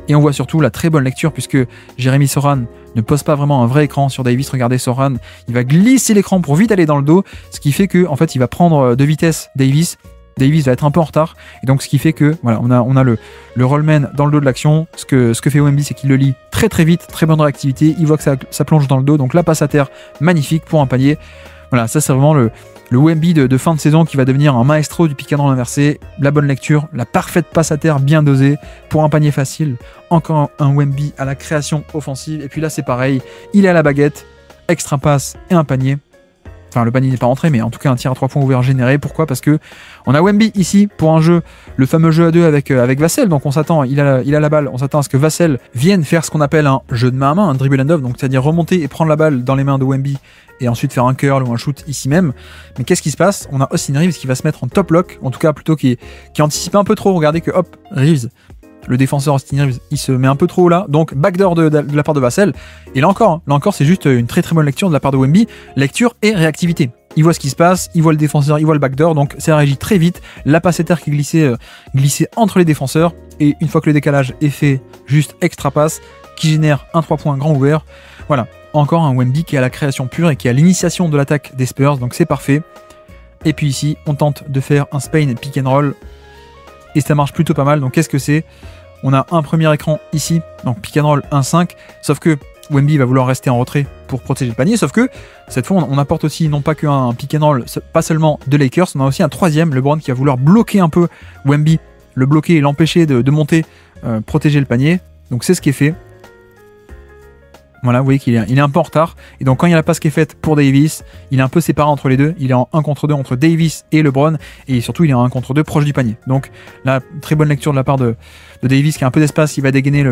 et on voit surtout la très bonne lecture puisque Jeremy Sochan ne pose pas vraiment un vrai écran sur Davis. Regardez, Sochan, il va glisser l'écran pour vite aller dans le dos, ce qui fait que en fait il va prendre de vitesse Davis va être un peu en retard, et donc ce qui fait que voilà, on a le rollman dans le dos de l'action. Ce que fait Wemby, c'est qu'il le lit très très vite, très bonne réactivité, il voit que ça plonge dans le dos, donc la passe à terre magnifique pour un panier. Voilà, ça c'est vraiment le Wemby de fin de saison qui va devenir un maestro du pick and roll inversé, la bonne lecture, la parfaite passe à terre bien dosée pour un panier facile. Encore un Wemby à la création offensive, et puis là c'est pareil, il est à la baguette, extra passe et un panier. Enfin, le panier n'est pas rentré, mais en tout cas un tir à 3 points ouvert généré. Pourquoi? Parce que on a Wemby ici pour un jeu, le fameux jeu à 2 avec Vassell. Donc on s'attend, il a la balle, on s'attend à ce que Vassell vienne faire ce qu'on appelle un jeu de main à main, un dribble and off, donc c'est-à-dire remonter et prendre la balle dans les mains de Wemby et ensuite faire un curl ou un shoot ici même. Mais qu'est-ce qui se passe? On a Austin Reeves qui va se mettre en top lock, en tout cas plutôt qui anticipe un peu trop. Regardez que hop, Reeves, le défenseur Austin Reeves, il se met un peu trop haut là, donc backdoor de la part de Vassell. Et là encore c'est juste une très très bonne lecture de la part de Wemby, lecture et réactivité. Il voit ce qui se passe, il voit le défenseur, il voit le backdoor, donc ça réagit très vite. La passe à terre qui glissait entre les défenseurs, et une fois que le décalage est fait, juste extra passe qui génère un 3 points grand ouvert. Voilà, encore un Wemby qui est à la création pure et qui est à l'initiation de l'attaque des Spurs, donc c'est parfait. Et puis ici, on tente de faire un Spain pick and roll, et ça marche plutôt pas mal. Donc qu'est-ce que c'est? On a un premier écran ici, donc pick and roll 1-5, sauf que Wemby va vouloir rester en retrait pour protéger le panier, sauf que cette fois on apporte aussi non pas qu'un pick and roll, pas seulement de Lakers, on a aussi un troisième, LeBron, qui va vouloir bloquer un peu Wemby, le bloquer et l'empêcher de monter, protéger le panier. Donc c'est ce qui est fait. Voilà, vous voyez qu'il est un peu en retard. Et donc quand il y a la passe qui est faite pour Davis, il est un peu séparé entre les deux. Il est en 1 contre 2 entre Davis et LeBron. Et surtout, il est en 1 contre 2 proche du panier. Donc là, très bonne lecture de la part de Davis qui a un peu d'espace. Il va dégainer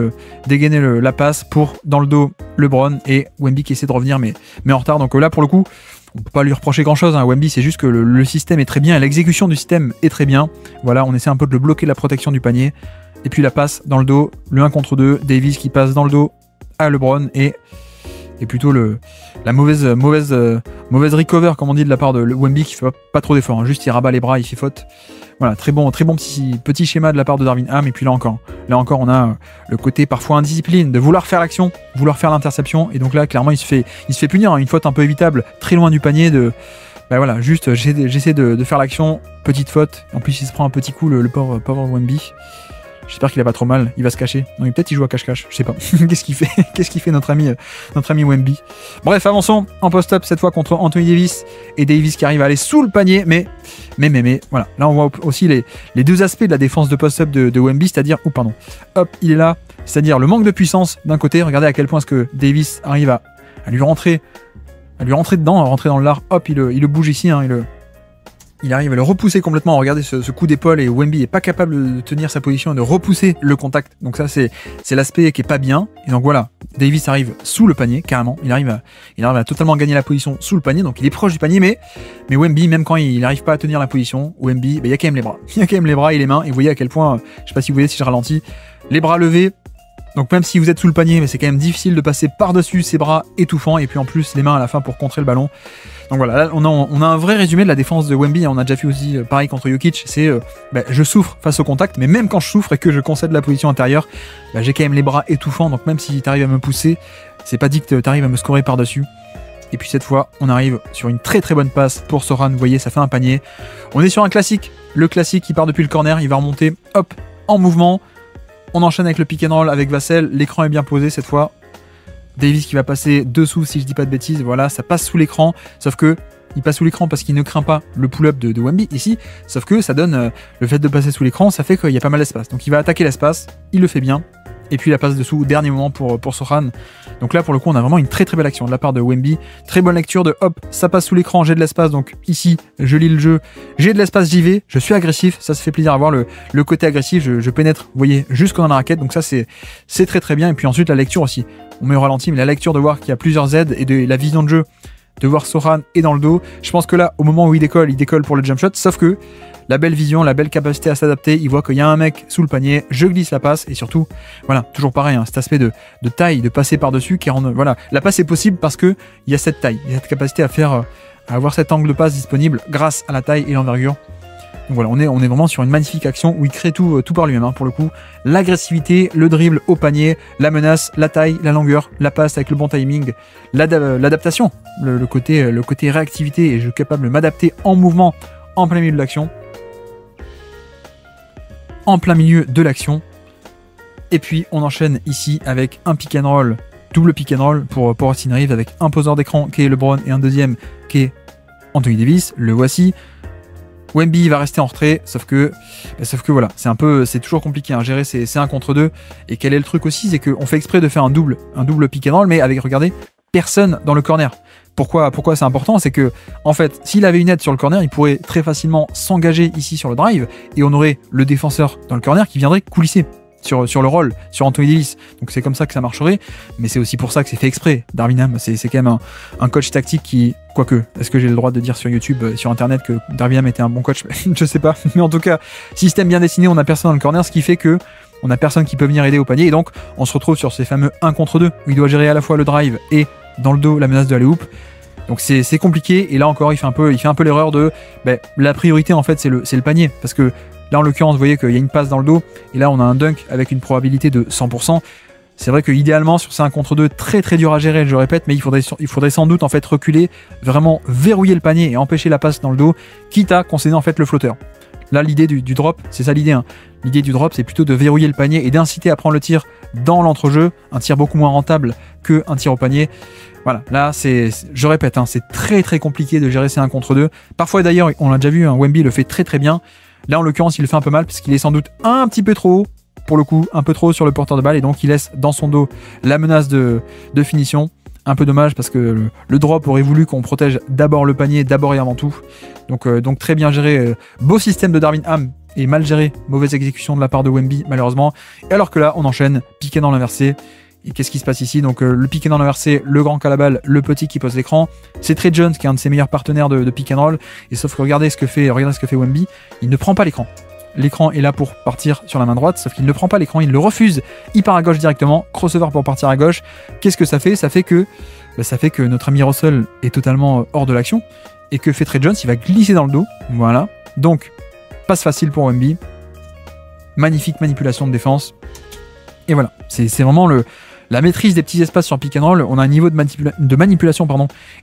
la passe pour, dans le dos, LeBron. Et Wemby qui essaie de revenir, mais en retard. Donc là, pour le coup, on peut pas lui reprocher grand chose, hein. Wemby, c'est juste que le système est très bien et l'exécution du système est très bien. Voilà, on essaie un peu de le bloquer, la protection du panier. Et puis la passe dans le dos, le 1 contre 2. Davis qui passe dans le dos à LeBron et plutôt la mauvaise recover, comme on dit, de la part de Wemby qui fait pas trop d'efforts, hein. Juste il rabat les bras, il fait faute. Voilà, très bon petit schéma de la part de Darvin Ham. Et puis là encore on a le côté parfois indiscipline de vouloir faire l'action, vouloir faire l'interception, et donc là clairement il se fait punir, hein. Une faute un peu évitable très loin du panier voilà, juste j'essaie de faire l'action, petite faute, en plus il se prend un petit coup le pauvre Wemby. J'espère qu'il a pas trop mal. Il va se cacher. Non, peut-être il joue à cache-cache. Je sais pas. Qu'est-ce qu'il fait? Qu'est-ce qu'il fait notre ami Wemby? Bref, avançons en post-up cette fois contre Anthony Davis et Davis qui arrive à aller sous le panier. Mais voilà. Là, on voit aussi les deux aspects de la défense de post-up de Wemby, c'est-à-dire, hop, il est là. C'est-à-dire le manque de puissance d'un côté. Regardez à quel point est-ce que Davis arrive à lui rentrer dedans, à rentrer dans le lard. Hop, il le bouge ici. Hein, il arrive à le repousser complètement. Regardez ce coup d'épaule et Wemby n'est pas capable de tenir sa position et de repousser le contact. Donc ça, c'est l'aspect qui est pas bien. Et donc voilà, Davis arrive sous le panier, carrément. Il arrive à totalement gagner la position sous le panier. Donc il est proche du panier, mais Wemby, même quand il n'arrive pas à tenir la position, Wemby, il y a quand même les bras. Il y a quand même les bras et les mains. Et vous voyez à quel point, je sais pas si vous voyez si je ralentis, les bras levés. Donc même si vous êtes sous le panier, mais c'est quand même difficile de passer par-dessus ses bras étouffants. Et puis en plus, les mains à la fin pour contrer le ballon. Donc voilà, là, on a un vrai résumé de la défense de Wemby. On a déjà fait aussi pareil contre Jokic. C'est je souffre face au contact, mais même quand je souffre et que je concède la position intérieure, j'ai quand même les bras étouffants. Donc même si tu arrives à me pousser, c'est pas dit que tu arrives à me scorer par-dessus. Et puis cette fois, on arrive sur une très très bonne passe pour Sochan. Vous voyez, ça fait un panier. On est sur un classique. Le classique qui part depuis le corner, il va remonter, hop, en mouvement. On enchaîne avec le pick and roll avec Vassell. L'écran est bien posé cette fois. Davis qui va passer dessous si je dis pas de bêtises, voilà, ça passe sous l'écran, sauf que il passe sous l'écran parce qu'il ne craint pas le pull-up de Wemby ici, sauf que ça donne le fait de passer sous l'écran, ça fait qu'il y a pas mal d'espace. Donc il va attaquer l'espace, il le fait bien, et puis la passe dessous au dernier moment pour Sochan. Donc là pour le coup on a vraiment une très très belle action de la part de Wemby, très bonne lecture de hop, ça passe sous l'écran, j'ai de l'espace, donc ici je lis le jeu, j'ai de l'espace, j'y vais, je suis agressif, ça se fait plaisir à voir le côté agressif, je pénètre, vous voyez, jusqu'en la raquette, donc ça c'est très très bien, et puis ensuite la lecture aussi. On met au ralenti, mais la lecture de voir qu'il y a plusieurs aides et de la vision de jeu de voir Sochan est dans le dos. Je pense que là, au moment où il décolle pour le jump shot, sauf que la belle vision, la belle capacité à s'adapter, il voit qu'il y a un mec sous le panier, je glisse la passe, et surtout, voilà, toujours pareil, hein, cet aspect de taille, de passer par-dessus, qui rend, voilà, la passe est possible parce qu'il y a cette taille, il y a cette capacité à avoir cet angle de passe disponible grâce à la taille et l'envergure. Donc voilà, on est vraiment sur une magnifique action où il crée tout par lui-même, hein, pour le coup. L'agressivité, le dribble au panier, la menace, la taille, la longueur, la passe avec le bon timing, l'adaptation, le côté réactivité, et je suis capable de m'adapter en mouvement en plein milieu de l'action. En plein milieu de l'action. Et puis on enchaîne ici avec un pick and roll, double pick and roll pour Austin Reeves avec un poseur d'écran qui est LeBron et un deuxième qui est Anthony Davis. Le voici. Wemby va rester en retrait, sauf que voilà, c'est toujours compliqué à gérer ces 1 contre 2. Et quel est le truc aussi, c'est qu'on fait exprès de faire un double pick and roll, mais avec, regardez, personne dans le corner. Pourquoi c'est important? C'est que, en fait, s'il avait une aide sur le corner, il pourrait très facilement s'engager ici sur le drive, et on aurait le défenseur dans le corner qui viendrait coulisser sur le roll, sur Anthony Davis. Donc c'est comme ça que ça marcherait, mais c'est aussi pour ça que c'est fait exprès. Darvin Ham, c'est quand même un coach tactique qui, quoique, est-ce que j'ai le droit de dire sur YouTube, sur Internet, que Darvin Ham était un bon coach? Je sais pas, mais en tout cas, système bien dessiné, on a personne dans le corner, ce qui fait que on a personne qui peut venir aider au panier, et donc on se retrouve sur ces fameux 1 contre 2, où il doit gérer à la fois le drive et dans le dos la menace de alley-oop. Donc c'est compliqué, et là encore il fait un peu l'erreur de la priorité en fait c'est le panier, parce que là en l'occurrence vous voyez qu'il y a une passe dans le dos, et là on a un dunk avec une probabilité de 100%. C'est vrai que idéalement sur ces 1 contre 2 très très dur à gérer, je répète, mais il faudrait sans doute en fait reculer, vraiment verrouiller le panier et empêcher la passe dans le dos, quitte à concéder en fait le flotteur. Là l'idée du drop, c'est ça l'idée, hein. L'idée du drop c'est plutôt de verrouiller le panier et d'inciter à prendre le tir dans l'entrejeu, un tir beaucoup moins rentable qu'un tir au panier. Voilà, là je répète, hein, c'est très très compliqué de gérer ces 1 contre 2. Parfois d'ailleurs, on l'a déjà vu, hein, Wemby le fait très très bien. Là en l'occurrence il le fait un peu mal parce qu'il est sans doute un petit peu trop haut, pour le coup, un peu trop haut sur le porteur de balle, et donc il laisse dans son dos la menace de finition. Un peu dommage parce que le drop aurait voulu qu'on protège d'abord le panier, d'abord et avant tout. Donc très bien géré, beau système de Darvin Ham, et mal géré, mauvaise exécution de la part de Wemby malheureusement. Et alors que là on enchaîne, pick and roll inversé. Et qu'est-ce qui se passe ici? Donc le pick and roll inversé, le grand qui a la balle, le petit qui pose l'écran. C'est Trey Jones qui est un de ses meilleurs partenaires de pick and roll. Et sauf que regardez ce que fait Wemby, il ne prend pas l'écran. L'écran est là pour partir sur la main droite, sauf qu'il ne prend pas l'écran, il le refuse, il part à gauche directement, crossover pour partir à gauche. Qu'est-ce que ça fait? Ça fait que notre ami Russell est totalement hors de l'action, et que fait Trey Jones, il va glisser dans le dos, voilà. Donc, passe facile pour Wemby, magnifique manipulation de défense, et voilà, c'est vraiment la maîtrise des petits espaces sur pick and roll, on a un niveau de manipulation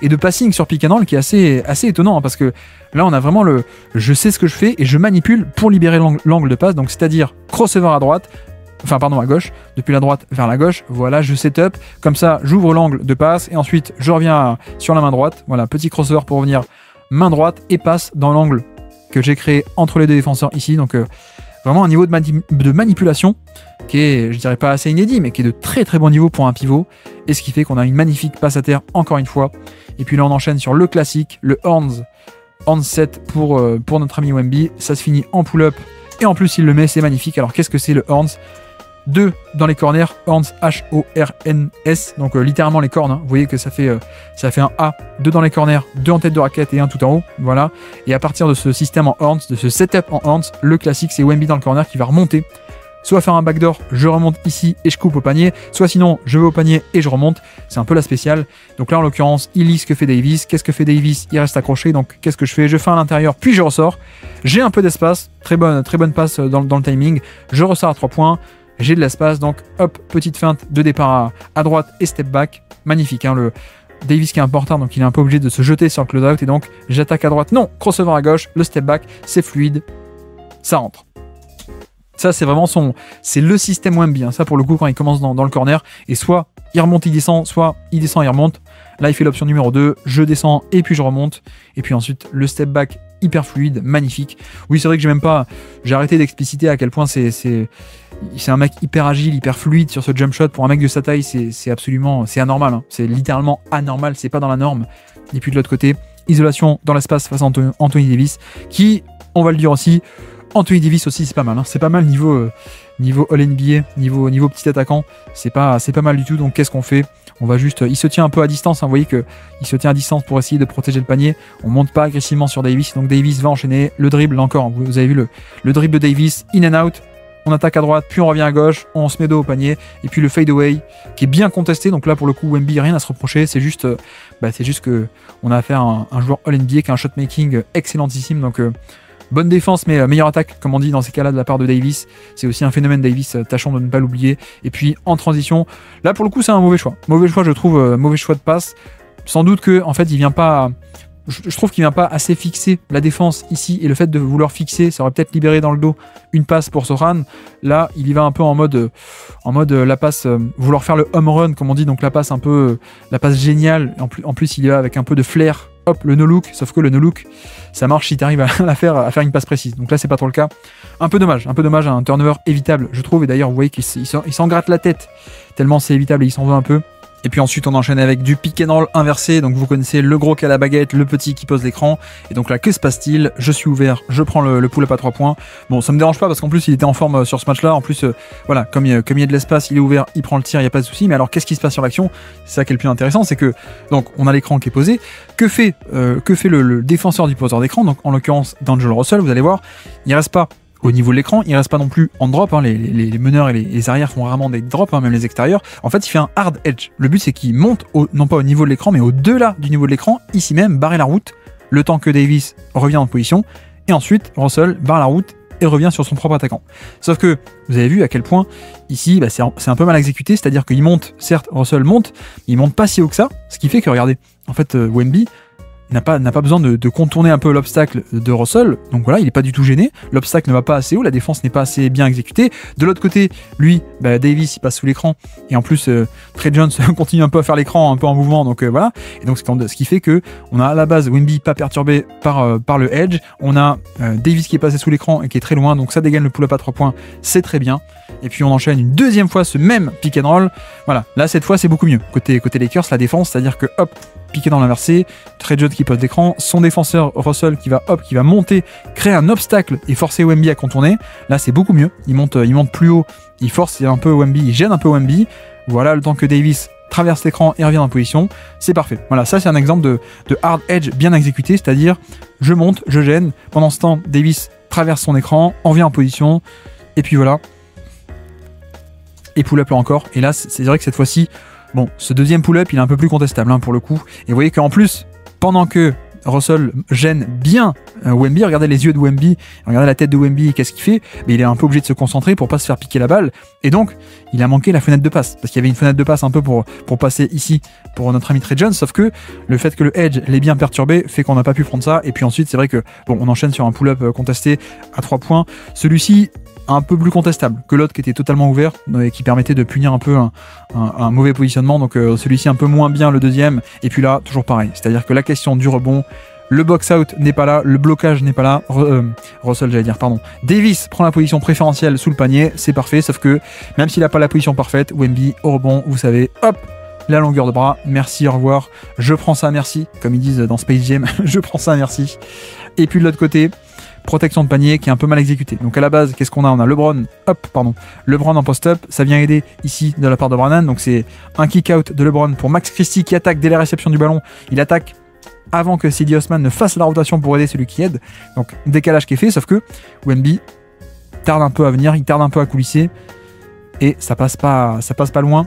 et de passing sur pick and roll qui est assez étonnant, hein, parce que là on a vraiment je sais ce que je fais et je manipule pour libérer l'angle de passe, donc c'est-à-dire crossover à droite, à gauche, depuis la droite vers la gauche, voilà, je setup, comme ça j'ouvre l'angle de passe et ensuite je reviens sur la main droite, voilà, petit crossover pour revenir main droite et passe dans l'angle que j'ai créé entre les deux défenseurs ici, donc vraiment un niveau de manipulation qui est, je dirais pas assez inédit, mais qui est de très très bon niveau pour un pivot, et ce qui fait qu'on a une magnifique passe à terre encore une fois, et puis là on enchaîne sur le classique, le horns set pour notre ami Wemby, ça se finit en pull-up, et en plus il le met, c'est magnifique. Alors qu'est-ce que c'est le horns? 2 dans les corners, horns, H-O-R-N-S, donc littéralement les cornes, hein. Vous voyez que ça fait un A, 2 dans les corners, 2 en tête de raquette et 1 tout en haut, voilà. Et à partir de ce système en horns, de ce setup en horns, le classique c'est Wemby dans le corner qui va remonter, soit faire un backdoor, je remonte ici et je coupe au panier, soit sinon je vais au panier et je remonte, c'est un peu la spéciale. Donc là en l'occurrence, il lit ce que fait Davis, qu'est-ce que fait Davis? Il reste accroché, donc qu'est-ce que je fais? Je fais à l'intérieur, puis je ressors, j'ai un peu d'espace, très bonne passe dans le timing, je ressors à 3 points, j'ai de l'espace, donc hop, petite feinte de départ à droite et step back, magnifique, hein, le Davis qui est important, donc il est un peu obligé de se jeter sur le close-out, et donc j'attaque à droite, non, crossover à gauche, le step back, c'est fluide, ça rentre. Ça c'est vraiment c'est le système Wemby, hein. Ça pour le coup quand il commence dans le corner, et soit il remonte, il descend, soit il descend, il remonte. Là il fait l'option numéro 2, je descends et puis je remonte, et puis ensuite le step back hyper fluide, magnifique. Oui, c'est vrai que j'ai arrêté d'expliciter à quel point c'est un mec hyper agile, hyper fluide sur ce jump shot. Pour un mec de sa taille, c'est anormal, hein. C'est littéralement anormal, c'est pas dans la norme. Et puis de l'autre côté, isolation dans l'espace face à Anthony Davis, qui, on va le dire aussi, Anthony Davis aussi c'est pas mal, hein. C'est pas mal niveau All-NBA, niveau petit attaquant, c'est pas mal du tout. Donc qu'est-ce qu'on fait? On va juste, il se tient un peu à distance, hein. Vous voyez que il se tient à distance pour essayer de protéger le panier. On monte pas agressivement sur Davis, donc Davis va enchaîner le dribble. Là encore, vous avez vu le dribble de Davis, in and out. On attaque à droite, puis on revient à gauche, on se met dos au panier, et puis le fade away qui est bien contesté. Donc là pour le coup Wemby rien à se reprocher, c'est juste que on a affaire à un joueur All-NBA qui a un shot making excellentissime. Donc bonne défense, mais meilleure attaque, comme on dit dans ces cas-là de la part de Davis. C'est aussi un phénomène Davis, tâchons de ne pas l'oublier. Et puis en transition, là pour le coup c'est un mauvais choix. Mauvais choix je trouve, mauvais choix de passe. Sans doute que en fait il vient pas... Je trouve qu'il vient pas assez fixer la défense ici, et le fait de vouloir fixer, ça aurait peut-être libéré dans le dos une passe pour Sochan. Là, il y va un peu en mode la passe, vouloir faire le home run, comme on dit, donc la passe un peu, la passe géniale. En plus, il y va avec un peu de flair. Hop, le no-look, sauf que le no-look, ça marche si tu arrives à faire une passe précise. Donc là, c'est pas trop le cas. Un peu dommage, un turnover évitable, je trouve. Et d'ailleurs, vous voyez qu'il s'en gratte la tête, tellement c'est évitable et il s'en veut un peu. Et puis ensuite on enchaîne avec du pick and roll inversé, donc vous connaissez le gros qui a la baguette, le petit qui pose l'écran, et donc là que se passe-t-il? Je suis ouvert, je prends le pull-up à 3 points, bon ça me dérange pas parce qu'en plus il était en forme sur ce match-là, en plus voilà, comme il y a de l'espace, il est ouvert, il prend le tir, il n'y a pas de souci. Mais alors qu'est-ce qui se passe sur l'action? C'est ça qui est le plus intéressant, c'est que donc on a l'écran qui est posé, que fait le défenseur du poseur d'écran, donc en l'occurrence D'Angelo Russell, vous allez voir, il reste pas au niveau de l'écran, il reste pas non plus en drop, hein. Les meneurs et les arrières font rarement des drops, hein, même les extérieurs. En fait il fait un hard edge, le but c'est qu'il monte non pas au niveau de l'écran mais au-delà du niveau de l'écran, ici même, barrer la route, le temps que Davis revient en position, et ensuite Russell barre la route et revient sur son propre attaquant. Sauf que vous avez vu à quel point ici c'est un peu mal exécuté, c'est-à-dire qu'il monte, certes Russell monte, mais il monte pas si haut que ça, ce qui fait que regardez, en fait Wemby n'a pas besoin de contourner un peu l'obstacle de Russell, donc voilà, il n'est pas du tout gêné, l'obstacle ne va pas assez haut, la défense n'est pas assez bien exécutée. De l'autre côté, lui, Davis il passe sous l'écran, et en plus Trey Jones continue un peu à faire l'écran, un peu en mouvement, donc voilà, et donc ce qui fait que on a à la base Wemby pas perturbé par le edge, on a Davis qui est passé sous l'écran et qui est très loin, donc ça dégaine le pull-up à 3 points, c'est très bien. Et puis on enchaîne une deuxième fois ce même pick and roll, voilà, là cette fois c'est beaucoup mieux, côté Lakers, la défense, c'est à dire que hop, piqué dans l'inversé, Trey Jones qui pose l'écran, son défenseur Russell qui va monter, créer un obstacle et forcer Wemby à contourner. Là c'est beaucoup mieux, il monte plus haut, il force un peu Wemby, il gêne un peu Wemby, voilà, le temps que Davis traverse l'écran et revient en position, c'est parfait. Voilà, ça c'est un exemple de hard edge bien exécuté, c'est-à-dire je monte, je gêne, pendant ce temps Davis traverse son écran, on revient en position, et puis voilà, et pull-up là encore, et là c'est vrai que cette fois-ci, bon, ce deuxième pull-up, il est un peu plus contestable, hein, pour le coup. Et vous voyez qu'en plus, pendant que Russell gêne bien Wemby. Regardez les yeux de Wemby, regardez la tête de Wemby, qu'est-ce qu'il fait? Mais il est un peu obligé de se concentrer pour pas se faire piquer la balle. Et donc, il a manqué la fenêtre de passe. Parce qu'il y avait une fenêtre de passe un peu pour passer ici pour notre ami Trey Jones. Sauf que le fait que le edge l'ait bien perturbé fait qu'on n'a pas pu prendre ça. Et puis ensuite, c'est vrai que, bon, on enchaîne sur un pull-up contesté à 3 points. Celui-ci, un peu plus contestable que l'autre qui était totalement ouvert et qui permettait de punir un peu un mauvais positionnement. Donc celui-ci un peu moins bien le deuxième. Et puis là, toujours pareil. C'est-à-dire que la question du rebond, le box-out n'est pas là, le blocage n'est pas là. Russell, j'allais dire, pardon. Davis prend la position préférentielle sous le panier, c'est parfait. Sauf que même s'il n'a pas la position parfaite, Wemby au rebond, vous savez, hop, la longueur de bras, merci, au revoir, je prends ça, merci. Comme ils disent dans Space Jam, je prends ça, merci. Et puis de l'autre côté, protection de panier qui est un peu mal exécutée. Donc à la base, qu'est-ce qu'on a? On a LeBron en post-up. Ça vient aider ici de la part de Brannan. Donc c'est un kick-out de LeBron pour Max Christie qui attaque dès la réception du ballon. Il attaque avant que Cedi Osman ne fasse la rotation pour aider celui qui aide. Donc décalage qui est fait, sauf que Wemby tarde un peu à venir, il tarde un peu à coulisser et ça passe pas loin.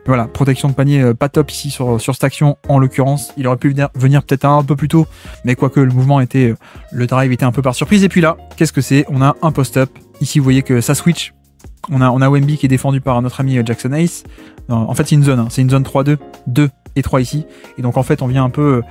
Voilà, protection de panier pas top ici sur cette action en l'occurrence. Il aurait pu venir peut-être un peu plus tôt, mais quoique le mouvement était, le drive était un peu par surprise. Et puis là, qu'est-ce que c'est? On a un post-up. Ici, vous voyez que ça switch. On a Wemby qui est défendu par notre ami Jackson Hayes. En fait, c'est une zone, c'est une zone 3-2, 2 et 3 ici. Et donc en fait, on vient un peu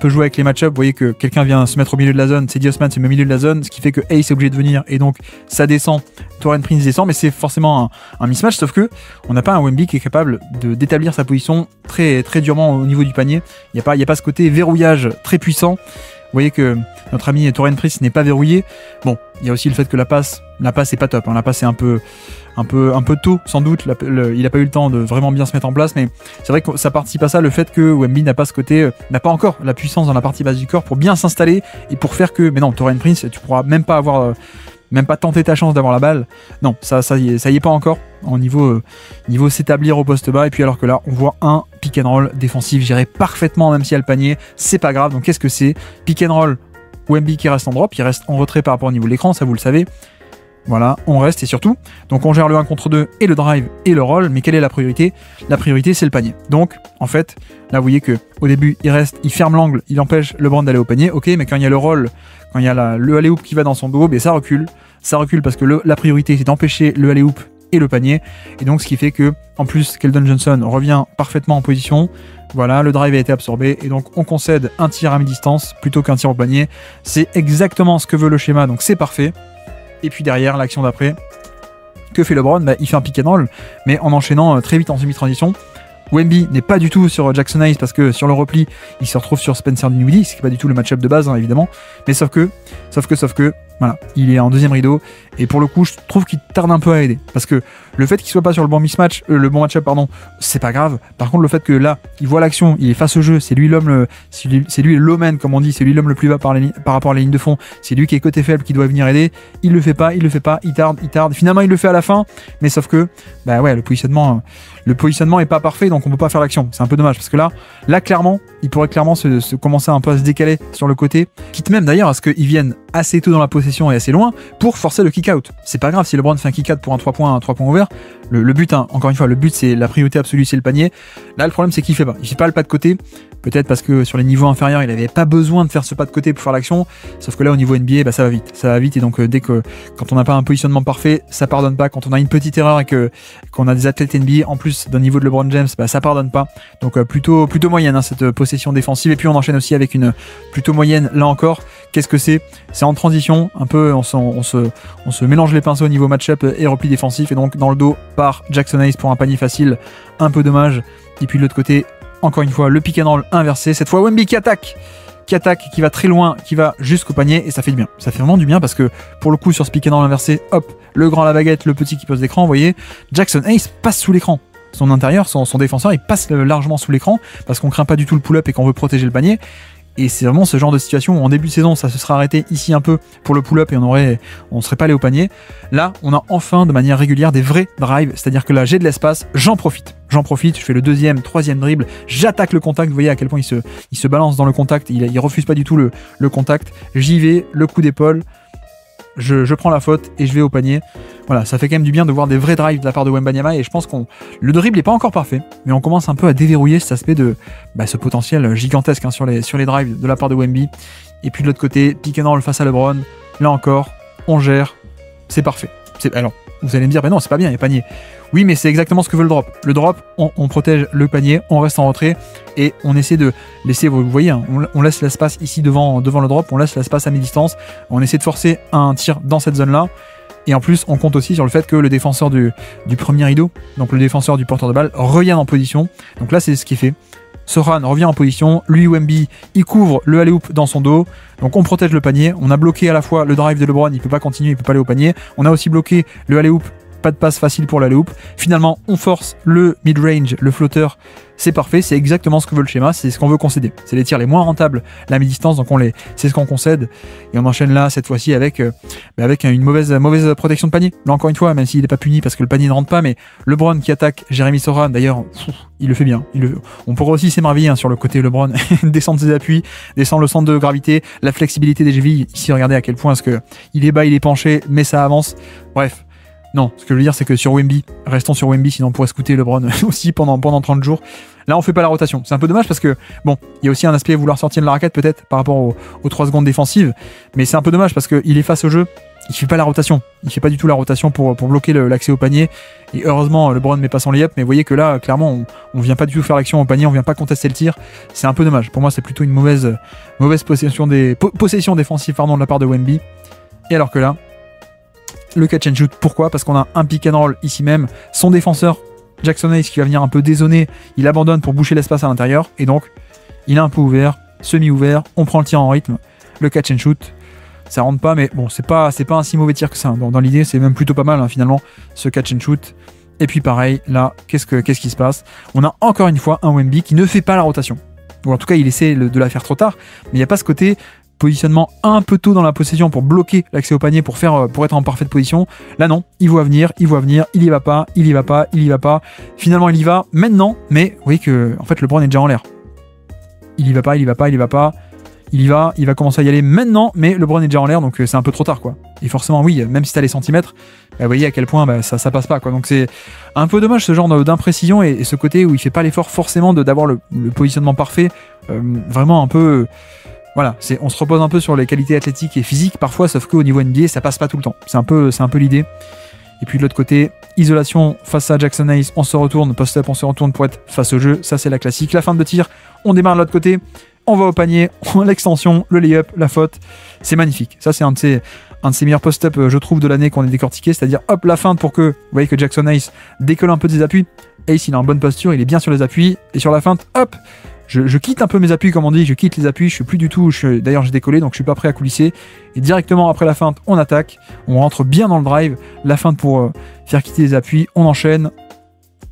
jouer avec les match-ups. Vous voyez que quelqu'un vient se mettre au milieu de la zone, Cedi Osman se met au milieu de la zone, ce qui fait que Hayes est obligé de venir et donc ça descend, Taurean Prince descend, mais c'est forcément un mismatch, sauf que on n'a pas un Wemby qui est capable d'établir sa position très, très durement au niveau du panier. Il n'y a pas ce côté verrouillage très puissant. Vous voyez que notre ami Taurean Prince n'est pas verrouillé. Bon, il y a aussi le fait que la passe est pas top. Hein. La passe est un peu tôt, sans doute. Il n'a pas eu le temps de vraiment bien se mettre en place, mais c'est vrai que ça participe à ça, le fait que Wemby n'a pas ce côté, n'a pas encore la puissance dans la partie basse du corps pour bien s'installer et pour faire que. Mais non, Taurean Prince, tu pourras même pas tenter ta chance d'avoir la balle. Non, ça y est pas encore en niveau s'établir au poste bas. Et puis alors que là, on voit un pick and roll défensif géré parfaitement, même s'il y a le panier, c'est pas grave. Donc qu'est-ce que c'est? Pick and roll, Wemby qui reste en drop, il reste en retrait par rapport au niveau de l'écran, ça vous le savez. Voilà, on reste et surtout, donc on gère le 1 contre 2 et le drive et le roll, mais quelle est la priorité? La priorité, c'est le panier. Donc, en fait, là, vous voyez que au début, il ferme l'angle, il empêche LeBron d'aller au panier, ok, mais quand il y a le roll, quand il y a le alley-oop qui va dans son dos, ben ça recule parce que la priorité, c'est d'empêcher le alley-oop et le panier, et donc ce qui fait que, en plus, Keldon Johnson revient parfaitement en position. Voilà, le drive a été absorbé et donc on concède un tir à mi-distance plutôt qu'un tir au panier. C'est exactement ce que veut le schéma, donc c'est parfait. Et puis derrière, l'action d'après, que fait LeBron? Il fait un pick and roll, mais en enchaînant très vite en semi-transition. Wemby n'est pas du tout sur Jackson Hayes parce que sur le repli, il se retrouve sur Spencer Dinwiddie, ce qui n'est pas du tout le match-up de base, hein, évidemment. Mais sauf que, voilà, il est en deuxième rideau et pour le coup, je trouve qu'il tarde un peu à aider parce que le fait qu'il soit pas sur le bon mismatch, le bon match-up, pardon, c'est pas grave. Par contre, le fait que là, il voit l'action, il est face au jeu, c'est lui l'homme, c'est lui l'omen comme on dit, c'est lui l'homme le plus bas par rapport à la ligne de fond, c'est lui qui est côté faible qui doit venir aider. Il le fait pas, il tarde. Finalement, il le fait à la fin, mais sauf que, bah ouais, le positionnement est pas parfait, donc on peut pas faire l'action. C'est un peu dommage parce que là clairement, il pourrait clairement se commencer un peu à se décaler sur le côté, quitte même d'ailleurs à ce qu'ils viennent assez tôt dans la possession et assez loin pour forcer le kick-out. C'est pas grave si LeBron fait un kick-out pour un 3 points ouvert. Le but, hein, encore une fois, le but c'est la priorité absolue, c'est le panier. Là, le problème c'est qu'il fait pas. Il fait pas le pas de côté. Peut-être parce que sur les niveaux inférieurs, il avait pas besoin de faire ce pas de côté pour faire l'action. Sauf que là, au niveau NBA, bah, ça va vite. Ça va vite et donc quand on n'a pas un positionnement parfait, ça pardonne pas. Quand on a une petite erreur et qu'on a des athlètes NBA en plus d'un niveau de LeBron James, bah, ça pardonne pas. Donc plutôt moyenne hein, cette possession défensive. Et puis on enchaîne aussi avec une plutôt moyenne. Là encore, qu'est-ce que c'est? C'est en transition, un peu, on se mélange les pinceaux au niveau match-up et repli défensif. Et donc dans le dos par Jackson Hayes pour un panier facile, un peu dommage. Et puis de l'autre côté, encore une fois, le pick and roll inversé. Cette fois, Wemby qui attaque, qui va très loin, qui va jusqu'au panier. Et ça fait du bien. Ça fait vraiment du bien parce que pour le coup, sur ce pick and roll inversé, hop, le grand à la baguette, le petit qui pose l'écran. Vous voyez, Jackson Hayes passe sous l'écran. Son intérieur, son défenseur, il passe largement sous l'écran parce qu'on craint pas du tout le pull-up et qu'on veut protéger le panier. Et c'est vraiment ce genre de situation où en début de saison, ça se sera arrêté ici un peu pour le pull-up et on serait pas allé au panier. Là, on a enfin de manière régulière des vrais drives, c'est-à-dire que là, j'ai de l'espace, j'en profite, je fais le deuxième, troisième dribble, j'attaque le contact, vous voyez à quel point il se balance dans le contact, il refuse pas du tout le contact, j'y vais, le coup d'épaule, je prends la faute et je vais au panier. Voilà, ça fait quand même du bien de voir des vrais drives de la part de Wembanyama et je pense le dribble n'est pas encore parfait, mais on commence un peu à déverrouiller cet aspect de ce potentiel gigantesque sur les drives de la part de Wemby. Et puis de l'autre côté, pick and roll face à LeBron, là encore, on gère, c'est parfait. Alors, vous allez me dire, non, c'est pas bien, il y a panier. Oui, mais c'est exactement ce que veut le drop. Le drop, on protège le panier, on reste en retrait et on essaie de laisser, vous voyez, hein, on laisse l'espace ici devant le drop, on laisse l'espace à mi-distance, on essaie de forcer un tir dans cette zone-là. Et en plus, on compte aussi sur le fait que le défenseur du premier rideau, donc le défenseur du porteur de balle, revienne en position. Donc là, c'est ce qui est fait. Soran revient en position, lui Wemby, il couvre le alley-oop dans son dos, donc on protège le panier, on a bloqué à la fois le drive de LeBron, il peut pas continuer, il peut pas aller au panier, on a aussi bloqué le alley-oop, pas de passe facile pour l'alley-oop, finalement on force le mid-range, le flotteur, c'est parfait, c'est exactement ce que veut le schéma, c'est ce qu'on veut concéder, c'est les tirs les moins rentables, la mi-distance, donc c'est ce qu'on concède, et on enchaîne là cette fois-ci avec une mauvaise protection de panier, là encore une fois, même s'il n'est pas puni parce que le panier ne rentre pas, mais LeBron qui attaque Jeremy Soran, d'ailleurs, il le fait bien, on pourrait aussi s'émerveiller sur le côté LeBron, descendre ses appuis, descendre le centre de gravité, la flexibilité des chevilles, ici regardez à quel point est-ce que il est bas, il est penché, mais ça avance, bref. Non, ce que je veux dire, c'est que sur Wemby, restons sur Wemby, sinon on pourrait scouter LeBron aussi pendant 30 jours. Là, on fait pas la rotation. C'est un peu dommage parce que, bon, il y a aussi un aspect vouloir sortir de la raquette peut-être par rapport aux 3 secondes défensives, mais c'est un peu dommage parce qu'il est face au jeu, il fait pas la rotation. Il fait pas du tout la rotation pour bloquer l'accès au panier. Et heureusement, LeBron ne met pas son layup, mais vous voyez que là, clairement, on vient pas du tout faire l'action au panier, on vient pas contester le tir. C'est un peu dommage. Pour moi, c'est plutôt une mauvaise possession défensive de la part de Wemby. Et alors que là, le catch and shoot, pourquoi? Parce qu'on a un pick and roll ici même, son défenseur Jackson Hayes qui va venir un peu dézoner, il abandonne pour boucher l'espace à l'intérieur, et donc il est un peu ouvert, semi-ouvert, on prend le tir en rythme, le catch and shoot, ça rentre pas, mais bon, c'est pas un si mauvais tir que ça, dans l'idée c'est même plutôt pas mal finalement, ce catch and shoot. Et puis pareil, là, qu'est-ce qui se passe? On a encore une fois un Wemby qui ne fait pas la rotation, ou en tout cas il essaie de la faire trop tard, mais il n'y a pas ce côté positionnement un peu tôt dans la possession pour bloquer l'accès au panier, pour être en parfaite position. Là non, il voit venir, il y va pas. Finalement il y va maintenant, mais vous voyez que en fait LeBron est déjà en l'air. Il y va pas. Il va commencer à y aller maintenant, mais LeBron est déjà en l'air, donc c'est un peu trop tard quoi. Et forcément oui, même si t'as les centimètres, vous voyez à quel point ça passe pas quoi. Donc c'est un peu dommage ce genre d'imprécision et ce côté où il fait pas l'effort forcément d'avoir le positionnement parfait, vraiment un peu. Voilà, on se repose un peu sur les qualités athlétiques et physiques parfois, sauf qu'au niveau NBA, ça passe pas tout le temps. C'est un peu l'idée. Et puis de l'autre côté, isolation face à Jackson Hayes, on se retourne, post-up, on se retourne pour être face au jeu. Ça, c'est la classique. La fin de tir, on démarre de l'autre côté, on va au panier, l'extension, le lay-up, la faute. C'est magnifique. Ça, c'est un de ses meilleurs post-up, je trouve, de l'année qu'on ait décortiqué. C'est-à-dire, hop, la feinte pour que, vous voyez que Jackson Hayes décolle un peu de ses appuis. Hayes, il est en bonne posture, il est bien sur les appuis. Et sur la feinte, hop, je quitte un peu mes appuis, comme on dit, je quitte les appuis, je suis plus du tout, d'ailleurs j'ai décollé, donc je suis pas prêt à coulisser. Et directement après la feinte, on attaque, on rentre bien dans le drive, la feinte pour faire quitter les appuis, on enchaîne.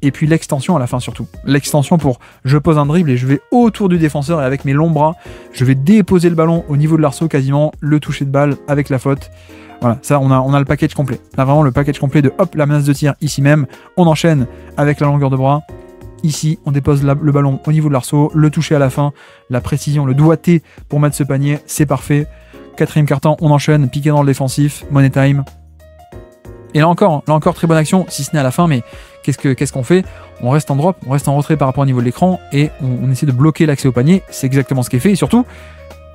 Et puis l'extension à la fin surtout. L'extension pour, je pose un dribble et je vais autour du défenseur et avec mes longs bras, je vais déposer le ballon au niveau de l'arceau quasiment, le toucher de balle avec la faute. Voilà, ça on a le package complet. Là vraiment le package complet de hop, la menace de tir ici même, on enchaîne avec la longueur de bras. Ici, on dépose le ballon au niveau de l'arceau, le toucher à la fin, la précision, le doigté pour mettre ce panier, c'est parfait. 4e quart-temps, on enchaîne, piqué dans le défensif, money time. Et là encore, très bonne action, si ce n'est à la fin, mais qu'est-ce qu'on fait? On reste en drop, on reste en retrait par rapport au niveau de l'écran, et on essaie de bloquer l'accès au panier, c'est exactement ce qui est fait, et surtout,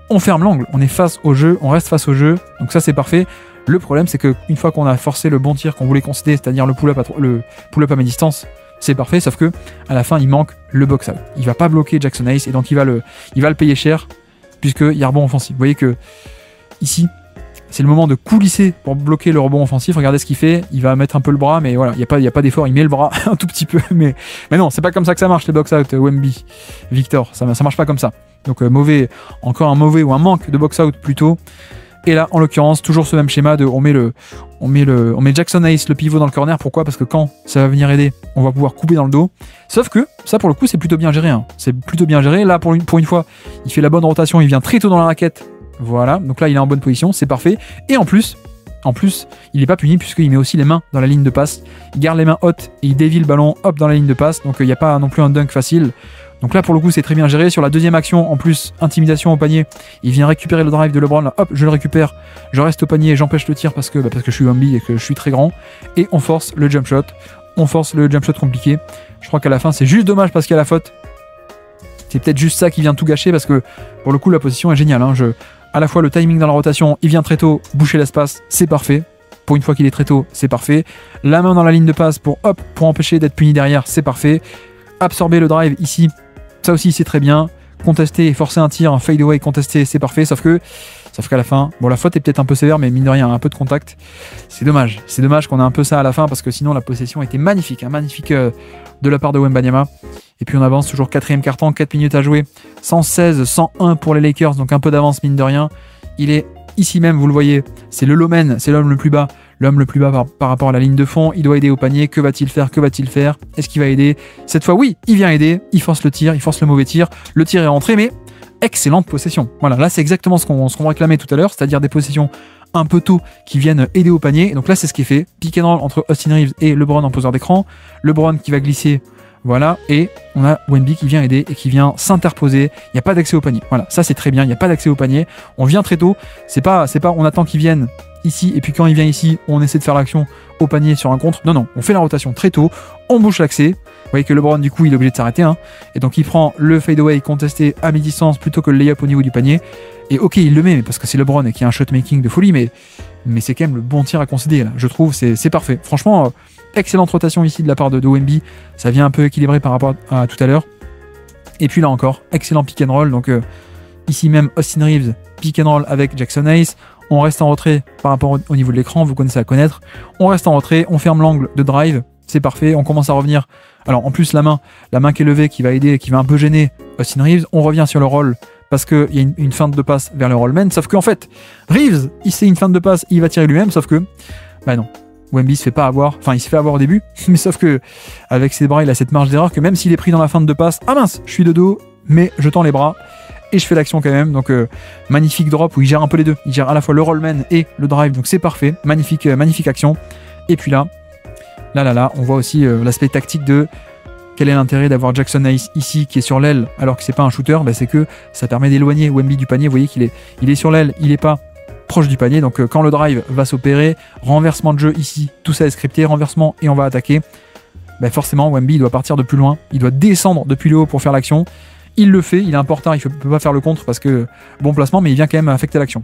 on ferme l'angle, on est face au jeu, on reste face au jeu, donc ça c'est parfait. Le problème, c'est qu'une fois qu'on a forcé le bon tir qu'on voulait concéder, c'est-à-dire le pull-up à mi-distance, c'est parfait, sauf que à la fin il manque le box-out. Il va pas bloquer Jackson Hayes et donc il va le payer cher puisqu'il y a rebond offensif. Vous voyez que ici c'est le moment de coulisser pour bloquer le rebond offensif. Regardez ce qu'il fait, il va mettre un peu le bras, mais voilà, il y a pas d'effort, il met le bras un tout petit peu, mais non, c'est pas comme ça que ça marche les box-out, Wemby, Victor, ça marche pas comme ça. Donc encore un mauvais ou un manque de box-out plutôt. Et là, en l'occurrence, toujours ce même schéma de on met Jackson Hayes, le pivot, dans le corner. Pourquoi? Parce que quand ça va venir aider, on va pouvoir couper dans le dos. Sauf que ça, pour le coup, c'est plutôt bien géré. C'est plutôt bien géré. Là, pour une fois, il fait la bonne rotation. Il vient très tôt dans la raquette. Voilà. Donc là, il est en bonne position. C'est parfait. Et en plus, il n'est pas puni puisqu'il met aussi les mains dans la ligne de passe. Il garde les mains hautes et il dévie le ballon hop dans la ligne de passe. Donc il n'y a pas non plus un dunk facile. Donc là, pour le coup, c'est très bien géré. Sur la deuxième action, en plus, intimidation au panier, il vient récupérer le drive de LeBron. Là, hop, je le récupère, je reste au panier, j'empêche le tir parce que je suis Wemby et que je suis très grand. Et on force le jump shot. On force le jump shot compliqué. Je crois qu'à la fin, c'est juste dommage parce qu'il y a la faute. C'est peut-être juste ça qui vient tout gâcher parce que, pour le coup, la position est géniale. Hein. À la fois, le timing dans la rotation, il vient très tôt, boucher l'espace, c'est parfait. Pour une fois qu'il est très tôt, c'est parfait. La main dans la ligne de passe pour empêcher d'être puni derrière, c'est parfait. Absorber le drive ici, ça aussi c'est très bien. Contester et forcer un tir, un fade away contesté, c'est parfait. Sauf qu'à la fin, bon, la faute est peut-être un peu sévère, mais mine de rien, un peu de contact. C'est dommage. C'est dommage qu'on ait un peu ça à la fin parce que sinon la possession était magnifique. Hein, magnifique de la part de Wembanyama. Et puis on avance toujours 4e quart-temps, 4 minutes à jouer. 116-101 pour les Lakers, donc un peu d'avance mine de rien. Il est ici même, vous le voyez, c'est le low man, c'est l'homme le plus bas. L'homme le plus bas par rapport à la ligne de fond, il doit aider au panier. Que va-t-il faire? Est-ce qu'il va aider? Cette fois, oui, il vient aider. Il force le tir, il force le mauvais tir. Le tir est rentré, mais excellente possession. Voilà, là, c'est exactement ce qu'on réclamait tout à l'heure, c'est-à-dire des possessions un peu tôt qui viennent aider au panier. Et donc là, c'est ce qui est fait. Pick and roll entre Austin Reeves et LeBron en poseur d'écran. LeBron qui va glisser. Voilà, et on a Wemby qui vient aider et qui vient s'interposer. Il n'y a pas d'accès au panier. Voilà, ça c'est très bien. Il n'y a pas d'accès au panier. On vient très tôt. C'est pas, on attend qu'ils viennent ici et puis quand il vient ici, on essaie de faire l'action au panier sur un contre. Non, on fait la rotation très tôt. On bouche l'accès. Vous voyez que LeBron du coup il est obligé de s'arrêter. Hein, et donc il prend le fadeaway contesté à mi-distance plutôt que le layup au niveau du panier. Et ok, il le met parce que c'est LeBron et qui a un shot making de folie, mais c'est quand même le bon tir à concéder là. Je trouve c'est parfait. Franchement. Excellente rotation ici de la part de Wemby, ça vient un peu équilibré par rapport à tout à l'heure. Et puis là encore, excellent pick and roll, donc ici même Austin Reeves, pick and roll avec Jackson Hayes. On reste en retrait par rapport au niveau de l'écran, vous connaissez à connaître. On reste en retrait, on ferme l'angle de drive, c'est parfait, on commence à revenir. Alors en plus la main qui est levée, qui va aider, qui va un peu gêner Austin Reeves. On revient sur le roll parce qu'il y a une feinte de passe vers le rollman, sauf qu'en fait, Reeves, il sait une feinte de passe, il va tirer lui-même, sauf que, bah non. Wemby se fait pas avoir, enfin il se fait avoir au début, mais sauf que avec ses bras il a cette marge d'erreur que même s'il est pris dans la feinte de passe, ah mince, je suis de dos, mais je tends les bras et je fais l'action quand même. Donc magnifique drop où il gère un peu les deux, il gère à la fois le rollman et le drive, donc c'est parfait, magnifique action. Et puis là, on voit aussi l'aspect tactique de quel est l'intérêt d'avoir Jackson Hayes ici qui est sur l'aile alors que c'est pas un shooter, bah, c'est que ça permet d'éloigner Wemby du panier. Vous voyez qu'il est sur l'aile, il est pas proche du panier, donc quand le drive va s'opérer, renversement de jeu ici, tout ça est scripté, renversement et on va attaquer, bah forcément Wemby doit partir de plus loin, il doit descendre depuis le haut pour faire l'action. Il le fait, il est important, il ne peut pas faire le contre parce que bon placement, mais il vient quand même affecter l'action.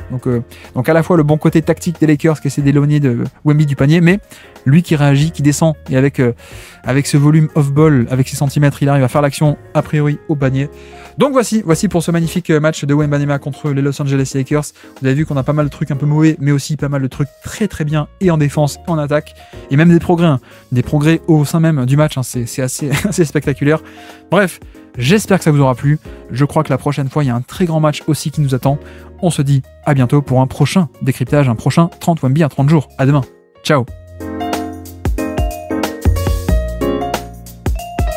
Donc à la fois le bon côté tactique des Lakers qui essaie d'éloigner de Wemby du panier, mais lui qui réagit, qui descend, et avec ce volume off-ball, avec ses centimètres, il arrive à faire l'action a priori au panier. Donc voici pour ce magnifique match de Wembanyama contre les Los Angeles Lakers. Vous avez vu qu'on a pas mal de trucs un peu mauvais, mais aussi pas mal de trucs très très bien, et en défense, et en attaque, et même des progrès au sein même du match, hein. C'est assez, assez spectaculaire. Bref, j'espère que ça vous aura plu. Je crois que la prochaine fois, il y a un très grand match aussi qui nous attend. On se dit à bientôt pour un prochain décryptage, un prochain 30 Wemby à 30 jours. À demain. Ciao.